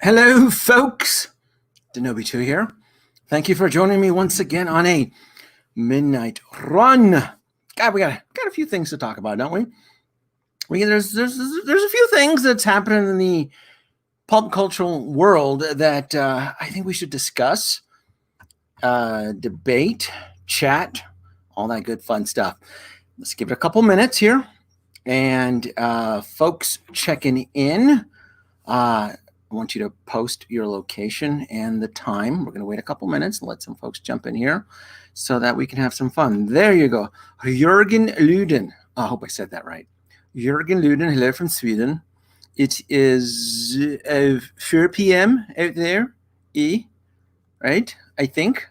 Hello, folks. Denobi2 here. Thank you for joining me once again on a midnight run. God, we got a few things to talk about, don't we? There's a few things that's happening in the pulp cultural world that I think we should discuss, debate, chat, all that good fun stuff. Let's give it a couple minutes here, and folks checking in. I want you to post your location and the time. We're going to wait a couple minutes and let some folks jump in here so that we can have some fun. There you go. Jürgen Luden. I hope I said that right. Jürgen Luden, hello from Sweden. It is 4 p.m. out there. Right? I think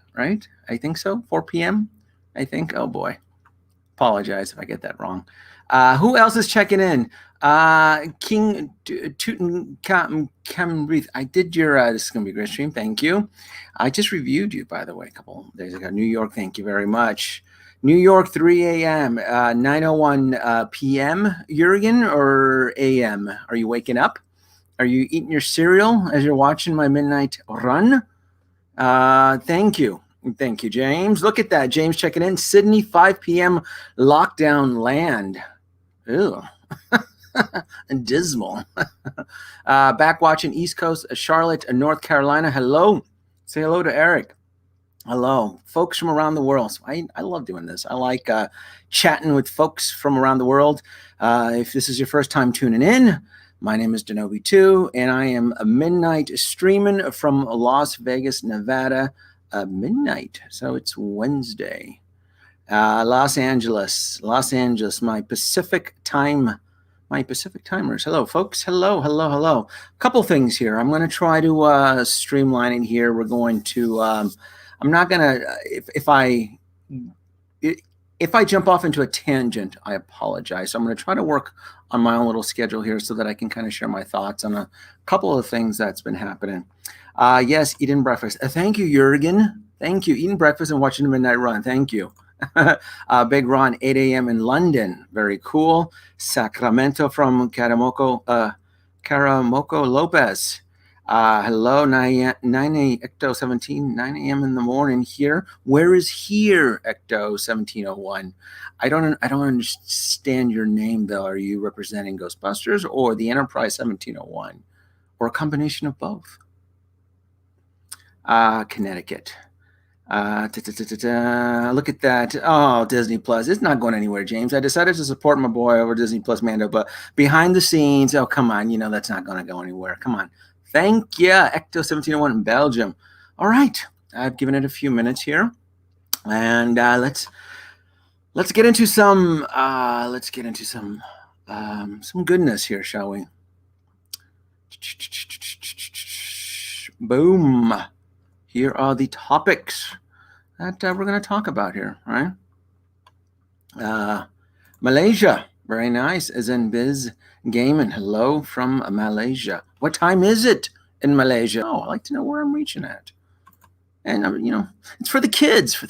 so. 4 p.m. I think. Oh, boy. Apologize if I get that wrong. Who else is checking in? King Tutankhamun. I did your, this is going to be a great stream. Thank you. I just reviewed you, by the way, a couple days ago. New York, thank you very much. New York, 3 a.m., 9:01 p.m. Jurgen, or a.m.? Are you waking up? Are you eating your cereal as you're watching my midnight run? Thank you. Thank you, James. Look at that. James checking in. Sydney, 5 p.m. lockdown land. Ew. Dismal. Back watching East Coast, Charlotte, North Carolina. Hello. Say hello to Eric. Hello. Folks from around the world. So I love doing this. I like chatting with folks from around the world. If this is your first time tuning in, my name is Denobi2, and I am a midnight streaming from Las Vegas, Nevada. Midnight. So it's Wednesday. Los Angeles, my Pacific timers. Hello, folks. Hello. Couple things here. I'm going to try to streamline it here. We're going to, I'm not going to, if I jump off into a tangent, I apologize. So I'm going to try to work on my own little schedule here so that I can kind of share my thoughts on a couple of things that's been happening. Yes, eating breakfast. Thank you, Jürgen. Thank you. Eating breakfast and watching the midnight run. Thank you. Big Ron, 8 a.m. in London. Very cool. Sacramento from Caramoco Lopez. Hello, 9 Ecto-17, 9 a.m. in the morning here. Where is here, Ecto-1701? I don't understand your name, though. Are you representing Ghostbusters or the Enterprise 1701? Or a combination of both? Connecticut. Look at that. Oh, Disney Plus. It's not going anywhere, James. I decided to support my boy over Disney Plus Mando, but behind the scenes, oh, come on. You know that's not going to go anywhere. Come on. Thank you, Ecto-1701 in Belgium. All right. I've given it a few minutes here. And let's get into some goodness here, shall we? Boom. Here are the topics that we're going to talk about here, right? Malaysia, very nice. As in Biz Gaming, hello from Malaysia. What time is it in Malaysia? Oh, I like to know where I'm reaching at. And, it's for the kids,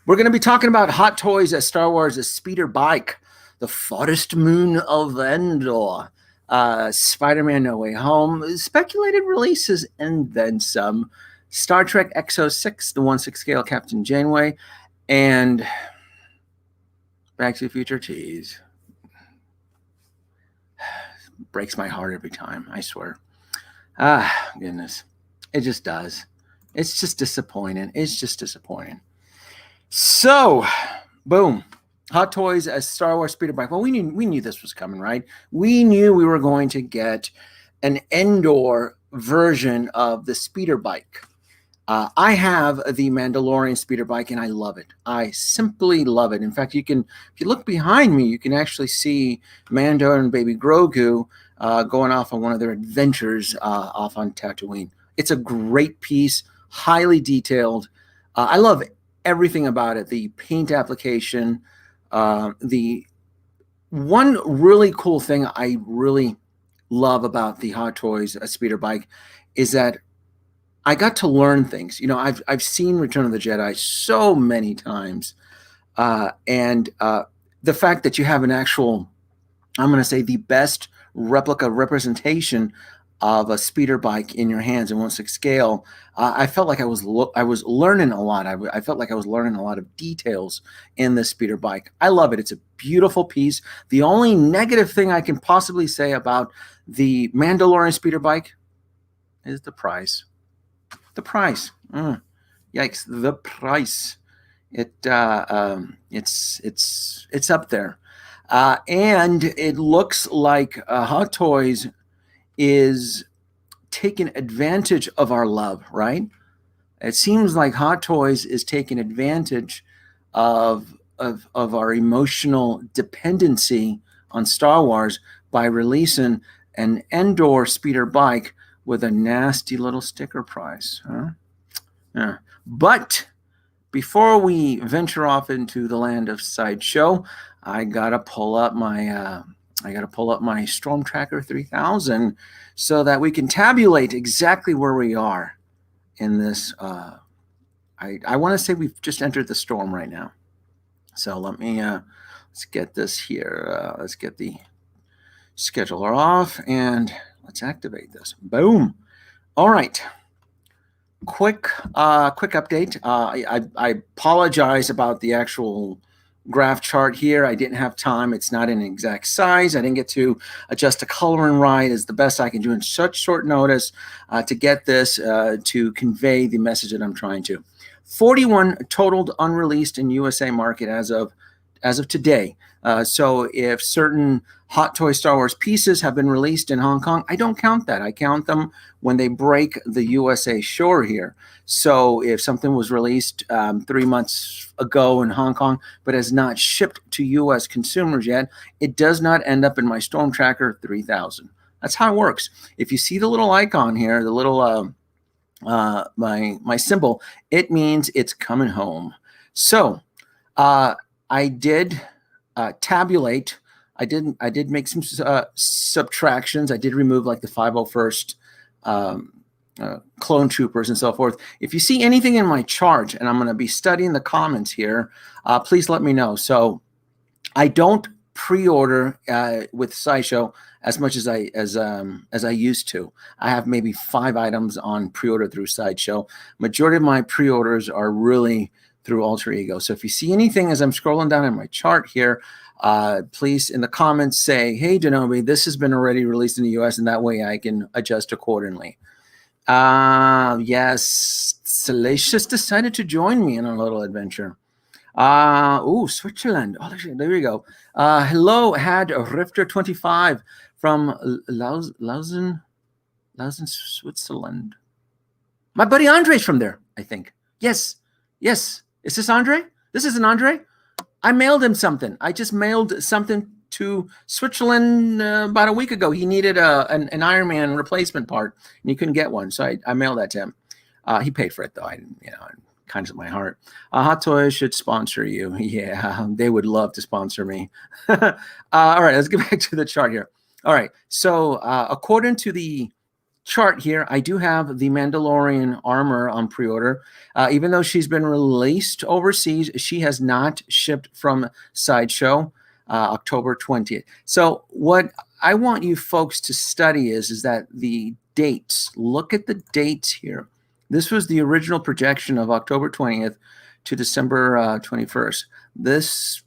We're going to be talking about Hot Toys at Star Wars, a speeder bike, the Forest Moon of Endor, Spider-Man No Way Home, speculated releases, and then some. Star Trek EXO-6, the 1/6 scale Captain Janway, and Back to the Future. Jeez. Breaks my heart every time, I swear. Goodness. It just does. It's just disappointing. So, boom. Hot Toys as Star Wars speeder bike. Well, we knew this was coming, right? We knew we were going to get an Endor version of the speeder bike. I have the Mandalorian speeder bike, and I love it. I simply love it. In fact, if you look behind me, you can actually see Mando and Baby Grogu going off on one of their adventures off on Tatooine. It's a great piece, highly detailed. I love everything about it. The paint application. The one really cool thing I really love about the Hot Toys speeder bike is that I got to learn things. I've seen Return of the Jedi so many times, and the fact that you have an actual, I'm going to say, the best replica representation of a speeder bike in your hands in 1/6 scale, I felt like I was learning a lot. I felt like I was learning a lot of details in this speeder bike. I love it. It's a beautiful piece. The only negative thing I can possibly say about the Mandalorian speeder bike is the price. The price. Yikes! The price. It's up there, and it looks like Hot Toys is taking advantage of our love, right? It seems like Hot Toys is taking advantage of our emotional dependency on Star Wars by releasing an Endor speeder bike with a nasty little sticker price. Huh? Yeah. But before we venture off into the land of Sideshow, I gotta pull up my Storm Tracker 3000 so that we can tabulate exactly where we are in this. I want to say we've just entered the storm right now. So let me let's get this here. Let's get the scheduler off and let's activate this. Boom. All right. Quick update. I apologize about the actual graph chart here. I didn't have time. It's not an exact size. I didn't get to adjust the coloring right. Is the best I can do in such short notice to get this to convey the message that I'm trying to. 41 totaled unreleased in USA market as of today. So if certain Hot Toy Star Wars pieces have been released in Hong Kong, I don't count that. I count them when they break the USA shore here. So if something was released 3 months ago in Hong Kong, but has not shipped to US consumers yet, it does not end up in my Storm Tracker 3000. That's how it works. If you see the little icon here, the little my symbol, it means it's coming home. So I did tabulate. I did make some subtractions. I did remove like the 501st clone troopers and so forth. If you see anything in my chart, and I'm going to be studying the comments here, please let me know. So I don't pre-order with Sideshow as much as I used to. I have maybe 5 items on pre-order through Sideshow. Majority of my pre-orders are really through Alter Ego. So if you see anything as I'm scrolling down in my chart here, please in the comments say, hey, Denobi, this has been already released in the US, and that way I can adjust accordingly. Yes, Salacious decided to join me in a little adventure. Switzerland. Oh, there we go. Hello, had Rifter 25 from Lausanne, Switzerland. My buddy Andre's from there, I think. Yes. Is this Andre? This isn't Andre? I mailed him something. I just mailed something to Switzerland about a week ago. He needed an Iron Man replacement part, and he couldn't get one, so I mailed that to him. He paid for it, though. Kind of my heart. Hot Toys should sponsor you. Yeah, they would love to sponsor me. All right, let's get back to the chart here. All right, so according to the chart here, I do have the Mandalorian Armor on pre-order. Even though she's been released overseas, she has not shipped from Sideshow October 20th. So what I want you folks to study is that the dates. Look at the dates here. This was the original projection of October 20th to December 21st. This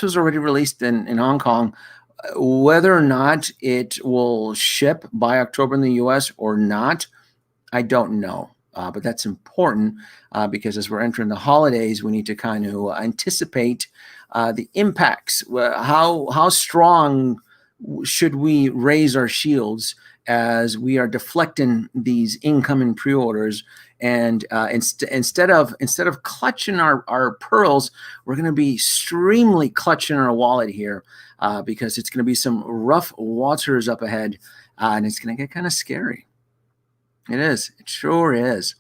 was already released in Hong Kong. Whether or not it will ship by October in the US or not, I don't know. But that's important because as we're entering the holidays, we need to kind of anticipate the impacts. How strong should we raise our shields as we are deflecting these incoming pre-orders? And instead of clutching our pearls, we're going to be extremely clutching our wallet here because it's going to be some rough waters up ahead, and it's going to get kind of scary. It is. It sure is.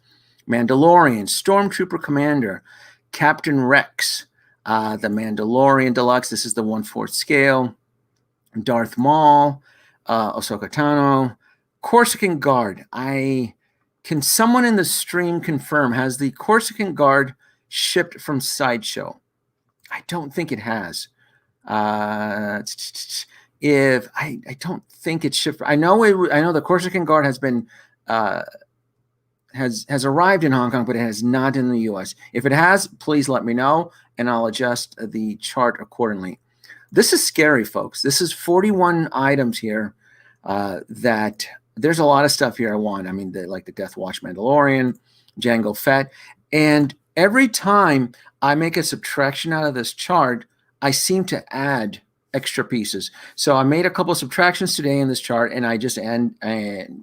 Mandalorian, Stormtrooper Commander, Captain Rex, the Mandalorian Deluxe. This is the 1/4 scale. Darth Maul, Ahsoka Tano, Corsican Guard. Can someone in the stream confirm, has the Corsican Guard shipped from Sideshow? I don't think it has. if I don't think it's shipped. I know the Corsican Guard has been has arrived in Hong Kong, but it has not in the U.S. If it has, please let me know, and I'll adjust the chart accordingly. This is scary, folks. This is 41 items here. That there's a lot of stuff here I want. I mean, like the Death Watch Mandalorian, Jango Fett, and every time I make a subtraction out of this chart, I seem to add extra pieces. So I made a couple of subtractions today in this chart, and I just end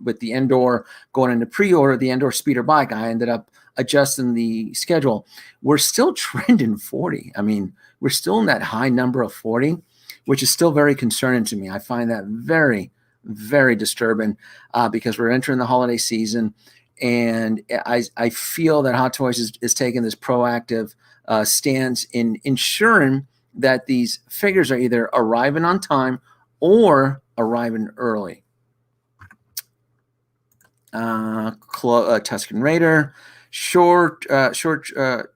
with the Endor going into pre-order, the Endor speeder bike. I ended up adjusting the schedule. We're still trending 40. I mean, we're still in that high number of 40, which is still very concerning to me. I find that very, very disturbing because we're entering the holiday season, and I feel that Hot Toys is taking this proactive stance in ensuring that these figures are either arriving on time or arriving early. Tuscan Raider, short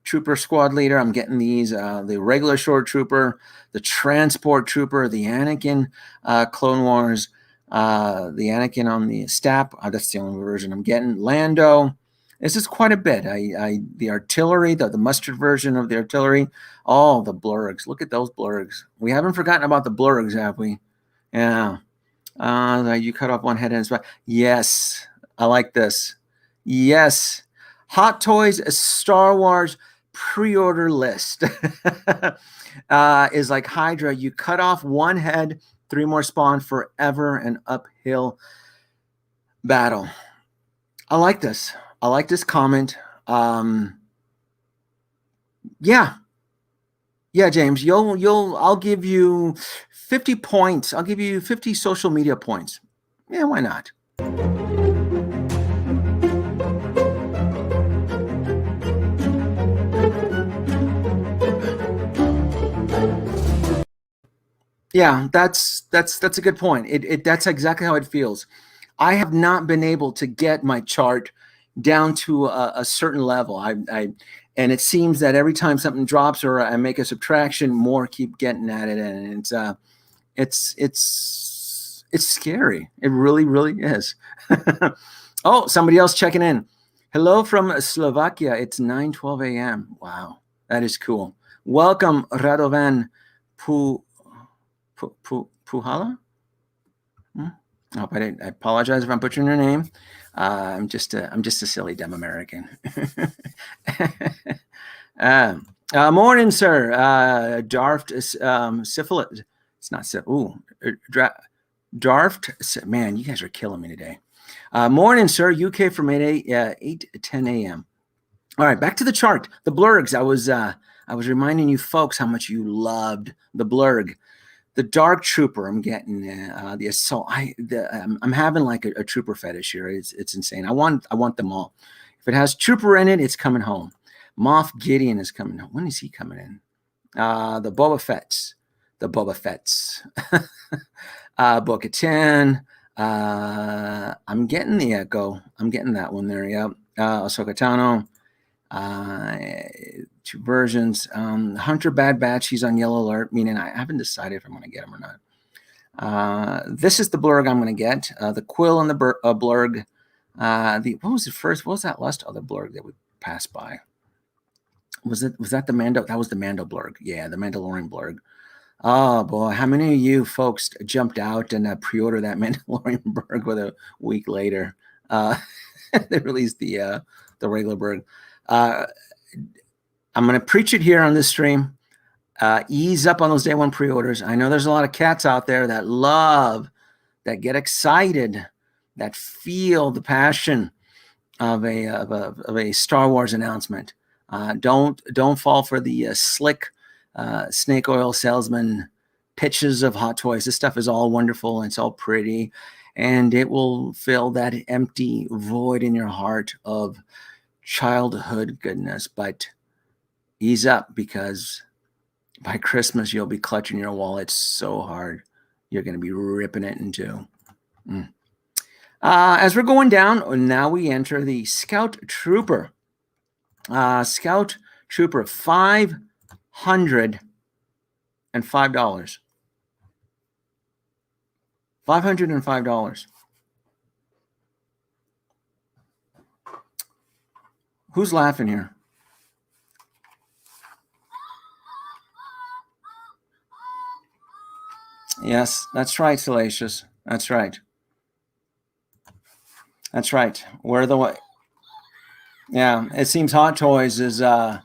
trooper squad leader. I'm getting these, the regular short trooper, the transport trooper, the Anakin Clone Wars, the Anakin on the Stap. That's the only version I'm getting. Lando. This is quite a bit. The artillery, the mustard version of the artillery. Oh, the blurgs. Look at those blurgs. We haven't forgotten about the blurgs, have we? Yeah. You cut off one head and it's back. Yes. I like this. Yes. Hot Toys Star Wars pre-order list is like Hydra. You cut off one head, 3 more spawn, forever an uphill battle. I like this. I like this comment. Yeah, James, I'll give you 50 points. I'll give you 50 social media points. Yeah, why not? Yeah, that's a good point. That's exactly how it feels. I have not been able to get my chart down to a certain level. And it seems that every time something drops or I make a subtraction, more keep getting at it, and it's scary. It really, really is. Oh, somebody else checking in. Hello from Slovakia. It's 9:12 a.m. Wow, that is cool. Welcome, Radovan Puhala. Oh, I apologize if I'm butchering your name. I'm just a silly dumb American. Morning, sir. Darft syphilis. It's not syphilis. Darft. Man, you guys are killing me today. Morning, sir. UK from 8 to 10 a.m. All right, back to the chart. The blurgs. I was reminding you folks how much you loved the blurg. The Dark Trooper, I'm getting the assault. I'm having like a trooper fetish here. It's insane. I want them all. If it has trooper in it, it's coming home. Moff Gideon is coming home. When is he coming in? The Boba Fett's. Bo-Katan. I'm getting the Echo. I'm getting that one there. Yeah. Ahsoka Tano. 2 versions. Hunter Bad Batch, he's on yellow alert, meaning I haven't decided if I'm going to get him or not. This is the blurg I'm going to get. The Quill and the blurg. What was the first? What was that last other blurg that we passed by? Was that the Mando? That was the Mando blurg. Yeah, the Mandalorian blurg. Oh boy, how many of you folks jumped out and pre-ordered that Mandalorian blurg with a week later? They released the regular blurg. I'm going to preach it here on this stream. Ease up on those day one pre-orders. I know there's a lot of cats out there that love, that get excited, that feel the passion of a Star Wars announcement. Don't fall for the slick snake oil salesman pitches of Hot Toys. This stuff is all wonderful and it's all pretty, and it will fill that empty void in your heart of childhood goodness. But ease up, because by Christmas you'll be clutching your wallet so hard you're going to be ripping it in two. As we're going down, now we enter the Scout Trooper. Scout Trooper, $505. $505. Who's laughing here? Yes, that's right, Salacious. That's right. That's right. We're the way. Yeah, it seems Hot Toys is I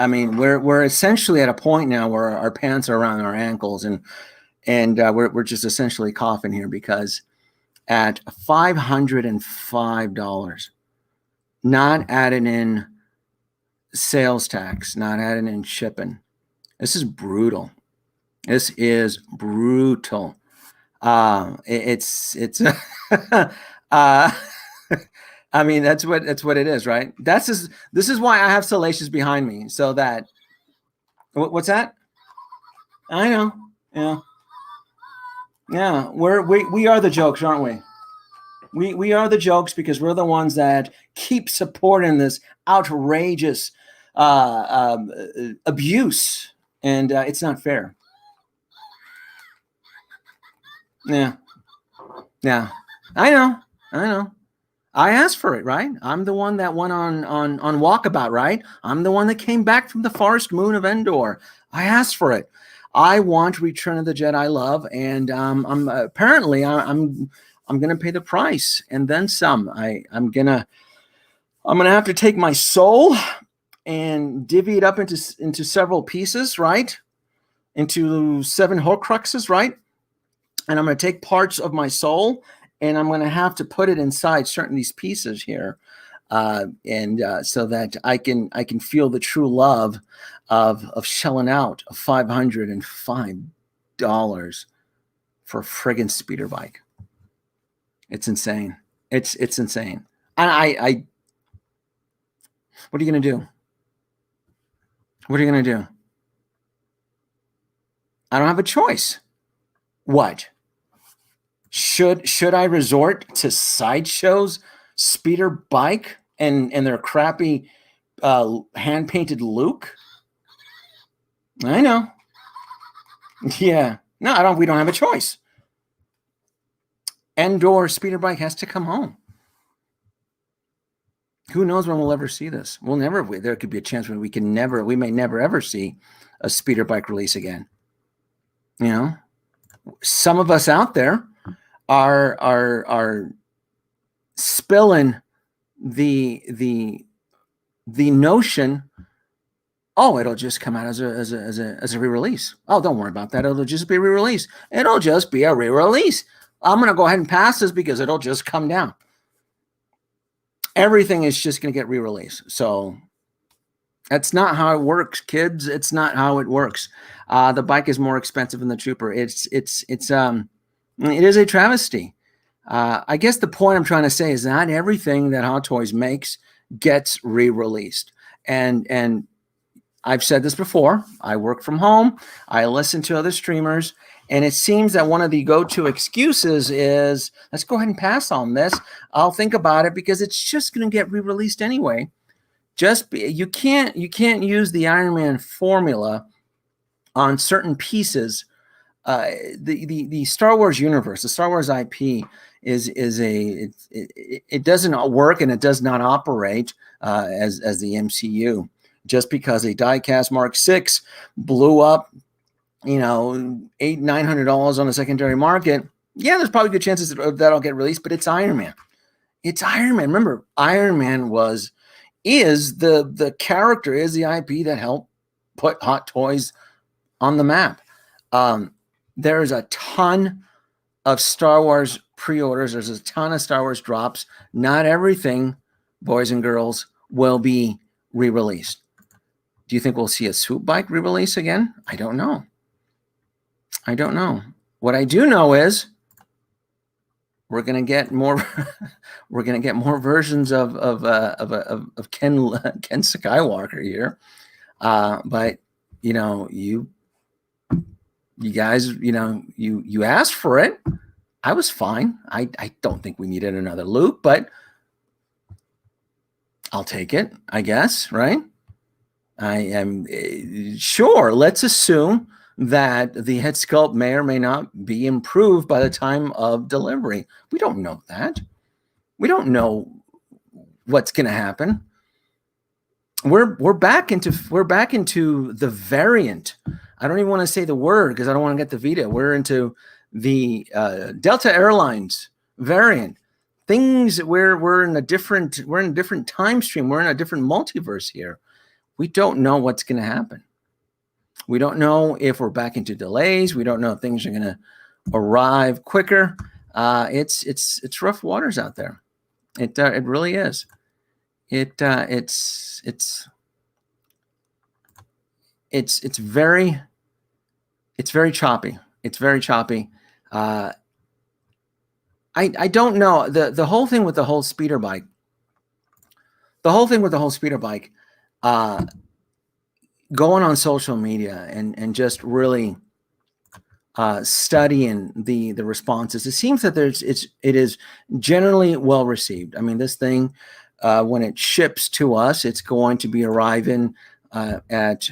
mean, we're essentially at a point now where our pants are around our ankles, and we're just essentially coughing here, because at $505, not adding in sales tax, not adding in shipping, this is brutal. This is brutal. It's I mean, that's what it is, right? This is why I have Salacious behind me, so that what's that? I know. Yeah. Yeah, we are the jokes, aren't we? We are the jokes, because we're the ones that keep supporting this outrageous abuse, and it's not fair. Yeah, yeah, I know. I asked for it, right? I'm the one that went on Walkabout, right? I'm the one that came back from the forest moon of Endor. I asked for it. I want Return of the Jedi love, and I'm gonna pay the price and then some. I'm gonna have to take my soul and divvy it up into several pieces, right? Into 7 Horcruxes, right? And I'm gonna take parts of my soul, and I'm gonna have to put it inside certain these pieces here, so that I can feel the true love of shelling out $505 for a friggin' speeder bike. It's insane. It's insane. And I what are you gonna do? What are you gonna do? I don't have a choice. What? Should I resort to Sideshow's speeder bike and their crappy hand painted Luke? I know. Yeah. No, I don't. We don't have a choice. Endor speeder bike has to come home. Who knows when we'll ever see this? We'll never. There could be a chance when we may never ever see a speeder bike release again. You know, some of us out there are spilling the notion. Oh, it'll just come out as a re-release. Oh, don't worry about that. It'll just be a re-release. It'll just be a re-release. I'm going to go ahead and pass this because it'll just come down. Everything is just going to get re-released. So that's not how it works, kids. It's not how it works. The bike is more expensive than the Trooper. It is a travesty. I guess the point I'm trying to say is not everything that Hot Toys makes gets re-released. And I've said this before. I work from home. I listen to other streamers. And it seems that one of the go-to excuses is, let's go ahead and pass on this. I'll think about it because it's just going to get re-released anyway. You can't use the Iron Man formula on certain pieces. The Star Wars universe, the Star Wars IP it doesn't work, and it does not operate as the MCU. Just because a diecast Mark VI blew up, $800-900 on the secondary market, yeah, there's probably good chances that'll get released. But it's Iron Man. It's Iron Man. Remember, Iron Man is the character, is the IP that helped put Hot Toys on the map. There is a ton of Star Wars pre-orders. There's a ton of Star Wars drops. Not everything, boys and girls, will be re-released. Do you think we'll see a swoop bike re-release again? I don't know. What I do know is we're gonna get more. We're gonna get more versions of Ken Skywalker here. But you guys, you asked for it. I was fine. I don't think we needed another Luke, but I'll take it, I guess, right? I am sure. Let's assume that the head sculpt may or may not be improved by the time of delivery. We don't know that. We don't know what's going to happen. We're back into the variant. I don't even want to say the word because I don't want to get the veto. We're into the Delta Airlines variant. Things where we're in a different time stream. We're in a different multiverse here. We don't know what's going to happen. We don't know if we're back into delays. We don't know if things are going to arrive quicker. It's rough waters out there. It really is. It's very choppy. It's very choppy. I don't know the whole thing with the whole speeder bike. Going on social media and just really studying the responses. It seems that it is generally well received. I mean, this thing when it ships to us, it's going to be arriving at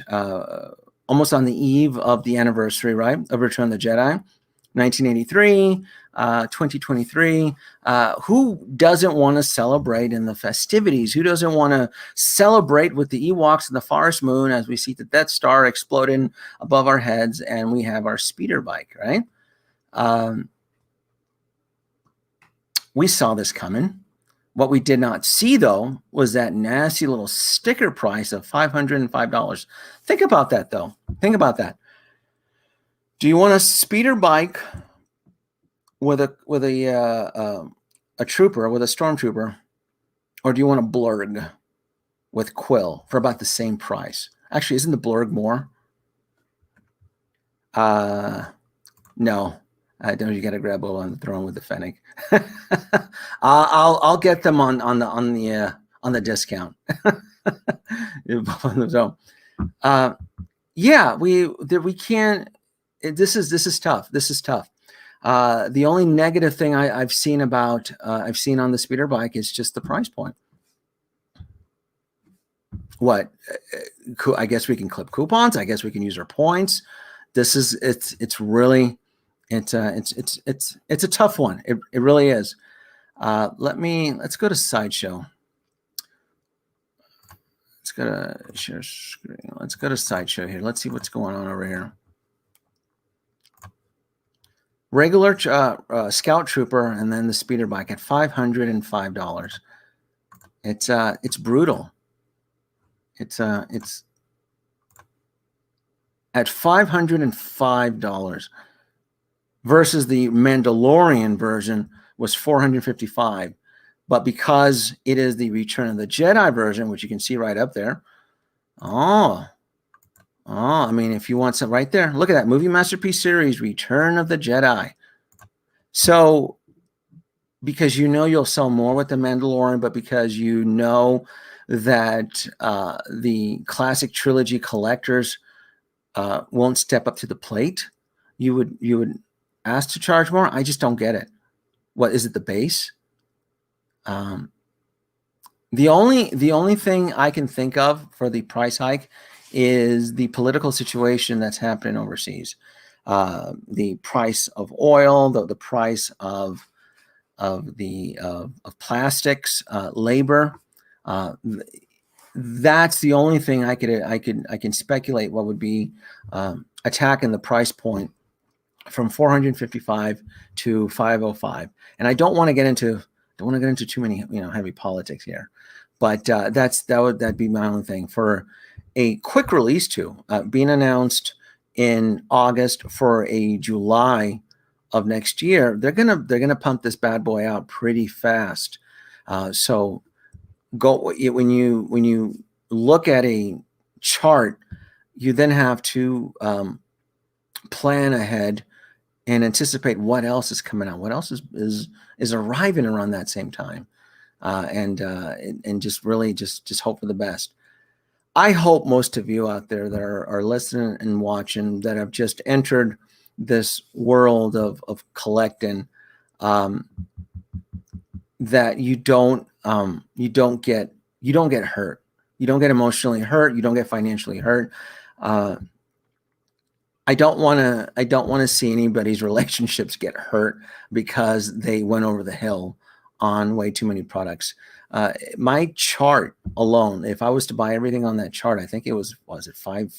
almost on the eve of the anniversary, right, of Return of the Jedi, 1983, 2023. Who doesn't want to celebrate in the festivities? Who doesn't want to celebrate with the Ewoks and the Forest Moon as we see the Death Star exploding above our heads and we have our speeder bike, right? We saw this coming. What we did not see, though, was that nasty little sticker price of $505. Think about that, though. Think about that. Do you want a speeder bike with a trooper, with a stormtrooper, or do you want a blurg with Quill for about the same price? Actually, isn't the blurg more? No. I don't. You got to grab over on the throne with the Fennec. I'll get them on the discount. Yeah, we can't. This is tough. This is tough. The only negative thing I've seen on the speeder bike is just the price point. What? I guess we can clip coupons. I guess we can use our points. It's really. It's a tough one. It really is. Let's go to Sideshow. Let's go to share screen. Let's go to Sideshow here. Let's see what's going on over here. Regular Scout Trooper and then the speeder bike at $505. It's brutal. It's at $505. Versus the Mandalorian version was $455. But because it is the Return of the Jedi version, which you can see right up there. I mean, if you want some right there, look at that Movie Masterpiece Series, Return of the Jedi. So because you'll sell more with the Mandalorian, but because that the classic trilogy collectors won't step up to the plate, you would asked to charge more. I just don't get it. What is it? The base? The only thing I can think of for the price hike is the political situation that's happening overseas. The price of oil, the price of plastics, labor. That's the only thing I can speculate what would be attacking the price point from 455 to 505. And I don't want to get into too many heavy politics here, but that'd be my only thing. For a quick release being announced in August for a July of next year, they're gonna pump this bad boy out pretty fast. So when you look at a chart, you then have to plan ahead and anticipate what else is coming out, what else is arriving around that same time, and just really just hope for the best. I hope most of you out there that are listening and watching that have just entered this world of collecting, that you don't get hurt, you don't get emotionally hurt, you don't get financially hurt. I don't want to see anybody's relationships get hurt because they went over the hill on way too many products. My chart alone, if I was to buy everything on that chart, I think it was it five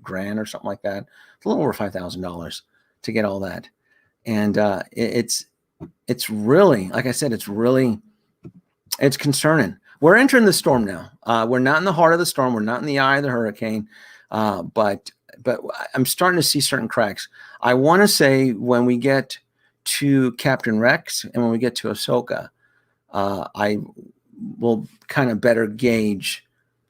grand or something like that. It's a little over $5,000 to get all that, and it's really, like I said, it's concerning. We're entering the storm now. We're not in the heart of the storm. We're not in the eye of the hurricane, but I'm starting to see certain cracks. I want to say when we get to Captain Rex and when we get to Ahsoka, I will kind of better gauge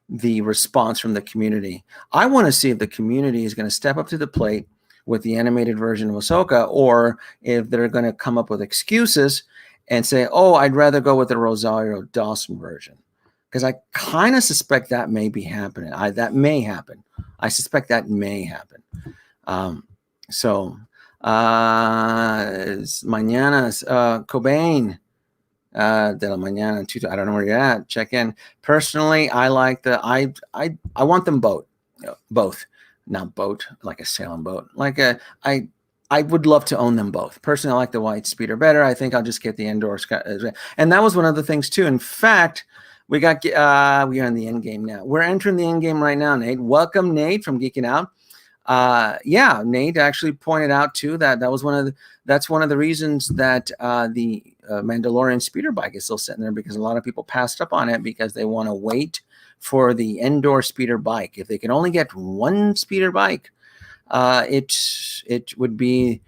the response from the community. I want to see if the community is going to step up to the plate with the animated version of Ahsoka, or if they're going to come up with excuses and say, oh, I'd rather go with the Rosario Dawson version. Because I kind of suspect that may be happening. That may happen. I suspect that may happen. Mañana, Cobain, de la mañana, I don't know where you're at. Check in. Personally, I like I want them both. Not boat, like a sailing boat. I would love to own them both. Personally, I like the white speeder better. I think I'll just get the Endor. And that was one of the things too. In fact, we are in the end game now. We're entering the end game right now, Nate. Welcome, Nate, from Geeking Out. Yeah, Nate actually pointed out too that that's one of the reasons that the Mandalorian speeder bike is still sitting there, because a lot of people passed up on it because they want to wait for the Endor speeder bike. If they can only get one speeder bike, it would be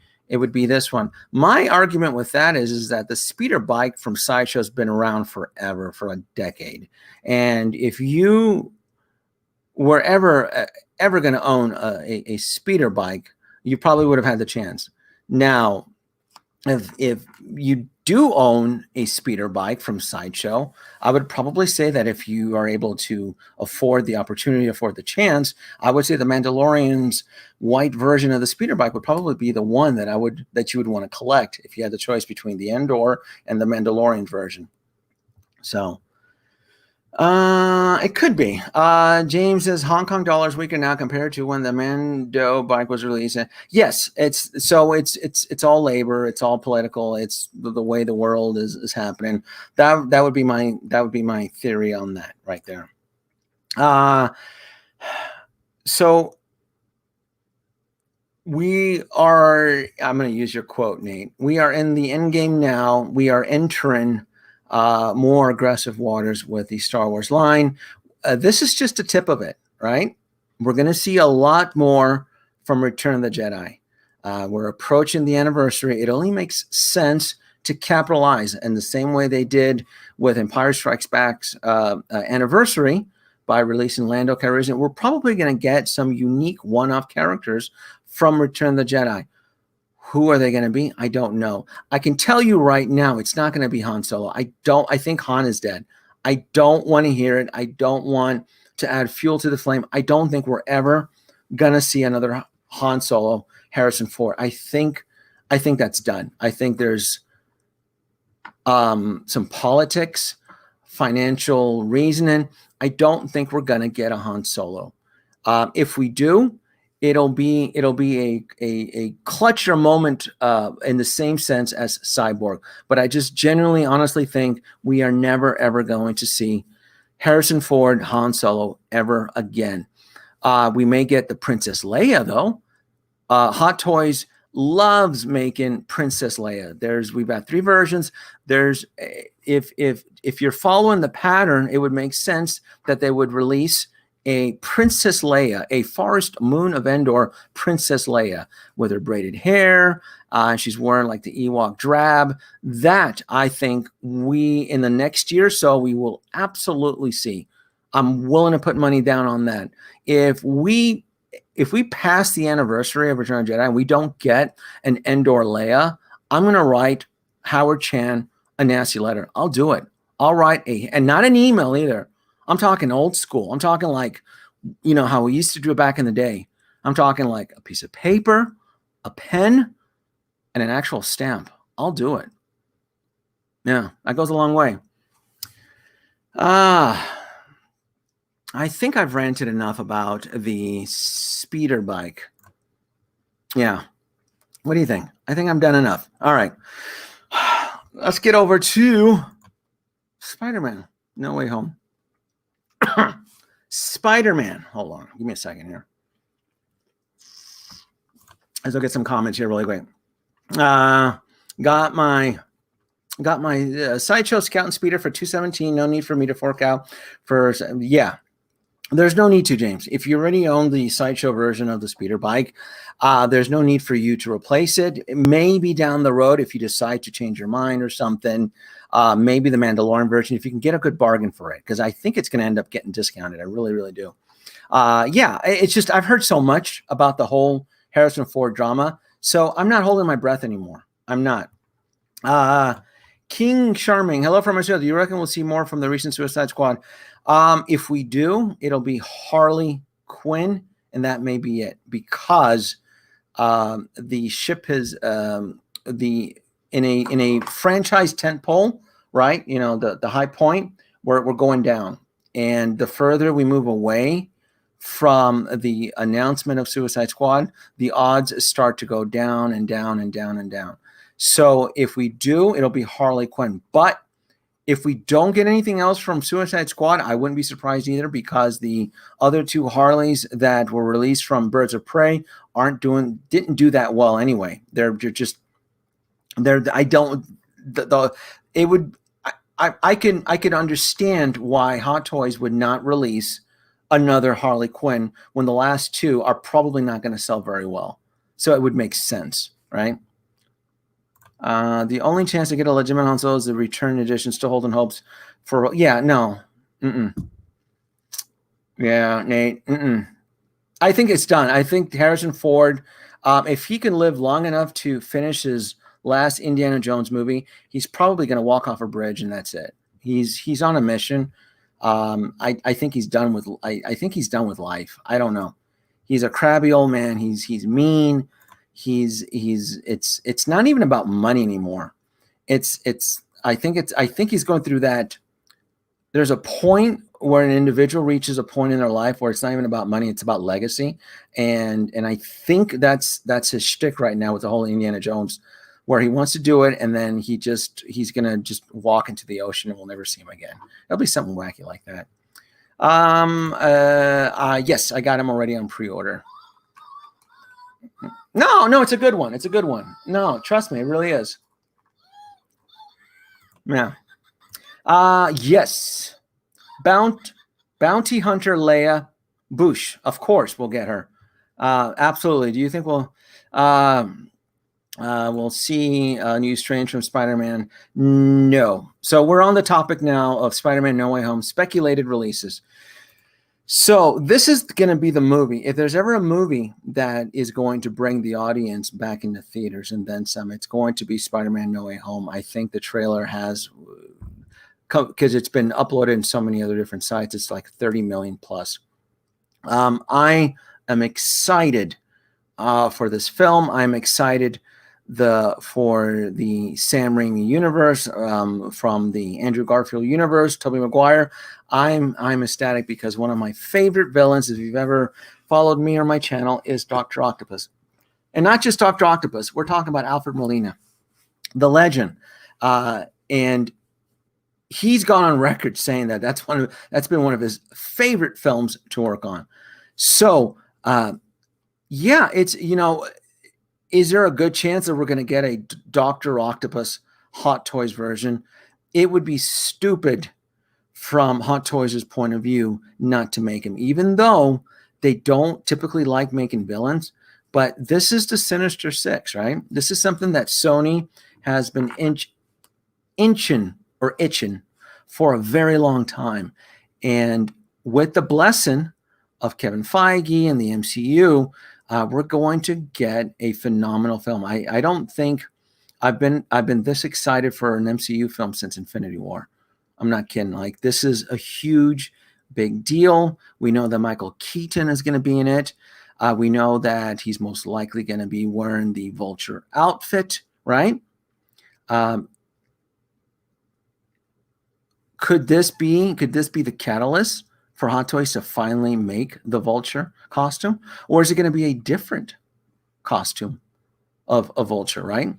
this one. My argument with that is that the speeder bike from Sideshow has been around forever, for a decade. And if you were ever going to own a speeder bike, you probably would have had the chance. Now, if you do own a speeder bike from Sideshow, I would probably say that if you are able to afford the opportunity, afford the chance, I would say the Mandalorian's white version of the speeder bike would probably be the one that you would want to collect if you had the choice between the Endor and the Mandalorian version. So it could be. James says Hong Kong dollars weaker now compared to when the Mando bike was released. Yes, it's all labor, it's all political, it's the way the world is happening. That would be my theory on that right there. So we are, I'm going to use your quote, Nate. We are in the end game now. We are entering more aggressive waters with the Star Wars line. This is just a tip of it, right? We're going to see a lot more from Return of the Jedi. We're approaching the anniversary. It only makes sense to capitalize in the same way they did with Empire Strikes Back's anniversary by releasing Lando Calrissian. We're probably going to get some unique one-off characters from Return of the Jedi. Who are they going to be? I don't know. I can tell you right now, it's not going to be Han Solo. I think Han is dead. I don't want to hear it. I don't want to add fuel to the flame. I don't think we're ever going to see another Han Solo, Harrison Ford. I think that's done. I think there's some politics, financial reasoning. I don't think we're going to get a Han Solo. If we do, it'll be a clutcher moment in the same sense as Cyborg. But I just genuinely, honestly think we are never, ever going to see Harrison Ford, Han Solo ever again. We may get the Princess Leia, though. Hot Toys loves making Princess Leia. We've got 3 versions. If you're following the pattern, it would make sense that they would release a Princess Leia, a Forest Moon of Endor Princess Leia with her braided hair. She's wearing like the Ewok drab. That, I think, in the next year or so, we will absolutely see. I'm willing to put money down on that. If we pass the anniversary of Return of the Jedi and we don't get an Endor Leia, I'm going to write Howard Chan a nasty letter. I'll do it. I'll write and not an email either. I'm talking old school. I'm talking like, how we used to do it back in the day. I'm talking like a piece of paper, a pen, and an actual stamp. I'll do it. Yeah, that goes a long way. I think I've ranted enough about the speeder bike. Yeah. What do you think? I think I'm done enough. All right. Let's get over to Spider-Man. No Way Home. Spider-Man. Hold on. Give me a second here. As I'll get some comments here really quick. Got my Sideshow Scout and Speeder for $217. No need for me to fork out for, yeah. There's no need to, James. If you already own the Sideshow version of the speeder bike, there's no need for you to replace it. Maybe down the road, if you decide to change your mind or something, maybe the Mandalorian version, if you can get a good bargain for it, because I think it's going to end up getting discounted. I really, really do. Yeah, it's just I've heard so much about the whole Harrison Ford drama, so I'm not holding my breath anymore. I'm not. King Charming, hello from Australia. Do you reckon we'll see more from the recent Suicide Squad? If we do, it'll be Harley Quinn, and that may be it, because the ship has in a franchise tentpole, right? You know, the high point where we're going down, and the further we move away from the announcement of Suicide Squad, the odds start to go down and down and down and down. So if we do, it'll be Harley Quinn. But if we don't get anything else from Suicide Squad, I wouldn't be surprised either, because the other two Harleys that were released from Birds of Prey didn't do that well anyway. I could understand why Hot Toys would not release another Harley Quinn when the last two are probably not going to sell very well. So it would make sense, right? The only chance to get a legitimate Han Solo is the return edition. Still holding hopes for. Yeah, no. Yeah, Nate. I think it's done. I think Harrison Ford, if he can live long enough to finish his last Indiana Jones movie, he's probably going to walk off a bridge and that's it. He's on a mission. I think he's done with. I think he's done with life. I don't know. He's a crabby old man. He's mean. It's not even about money anymore. I think he's going through that. There's a point where an individual reaches a point in their life where it's not even about money, it's about legacy. And I think that's his shtick right now with the whole Indiana Jones, where he wants to do it, and then he's gonna just walk into the ocean and we'll never see him again. It'll be something wacky like that. Yes, I got him already on pre-order. No, it's a good one. It's a good one. No, trust me, it really is. Yeah. Yes. Bounty Hunter Leia Bush. Of course, we'll get her. Absolutely. Do you think we'll see a new strange from Spider-Man? No. So we're on the topic now of Spider-Man No Way Home speculated releases. So this is going to be the movie. If there's ever a movie that is going to bring the audience back into theaters and then some, it's going to be Spider-Man No Way Home. I think the trailer has, because it's been uploaded in so many other different sites, it's like 30 million plus. I am excited for this film. I'm excited for the Sam Raimi universe, from the Andrew Garfield universe, Tobey Maguire. I'm ecstatic because one of my favorite villains, if you've ever followed me or my channel, is Dr. Octopus. And not just Dr. Octopus, we're talking about Alfred Molina, the legend. And he's gone on record saying that that's been one of his favorite films to work on. So, yeah, it's, is there a good chance that we're going to get a Dr. Octopus Hot Toys version? It would be stupid from Hot Toys' point of view not to make him, even though they don't typically like making villains. But this is the Sinister Six, right? This is something that Sony has been itching for a very long time. And with the blessing of Kevin Feige and the MCU, we're going to get a phenomenal film. I don't think I've been this excited for an MCU film since Infinity War. I'm not kidding. Like, this is a huge, big deal. We know that Michael Keaton is going to be in it. We know that he's most likely going to be wearing the Vulture outfit, right? Could this be the catalyst for Hot Toys to finally make the Vulture costume? Or is it going to be a different costume of a Vulture, right?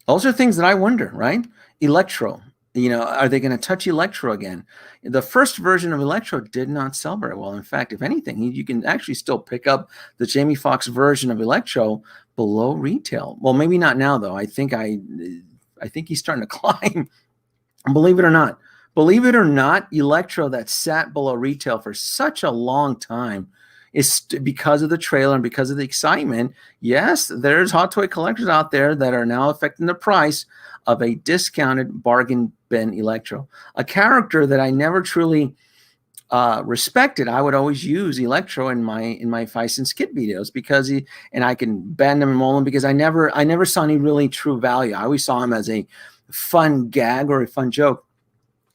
Those are things that I wonder, right? Electro, are they going to touch Electro again? The first version of Electro did not sell very well. In fact, if anything, you can actually still pick up the Jamie Foxx version of Electro below retail. Well, maybe not now, though. I think he's starting to climb. Believe it or not, Electro that sat below retail for such a long time is because of the trailer and because of the excitement. Yes, there's hot toy collectors out there that are now affecting the price of a discounted bargain bin Electro, a character that I never truly respected. I would always use Electro in my Feist and Skit videos because and I can bend him and mold him because I never saw any really true value. I always saw him as a fun gag or a fun joke.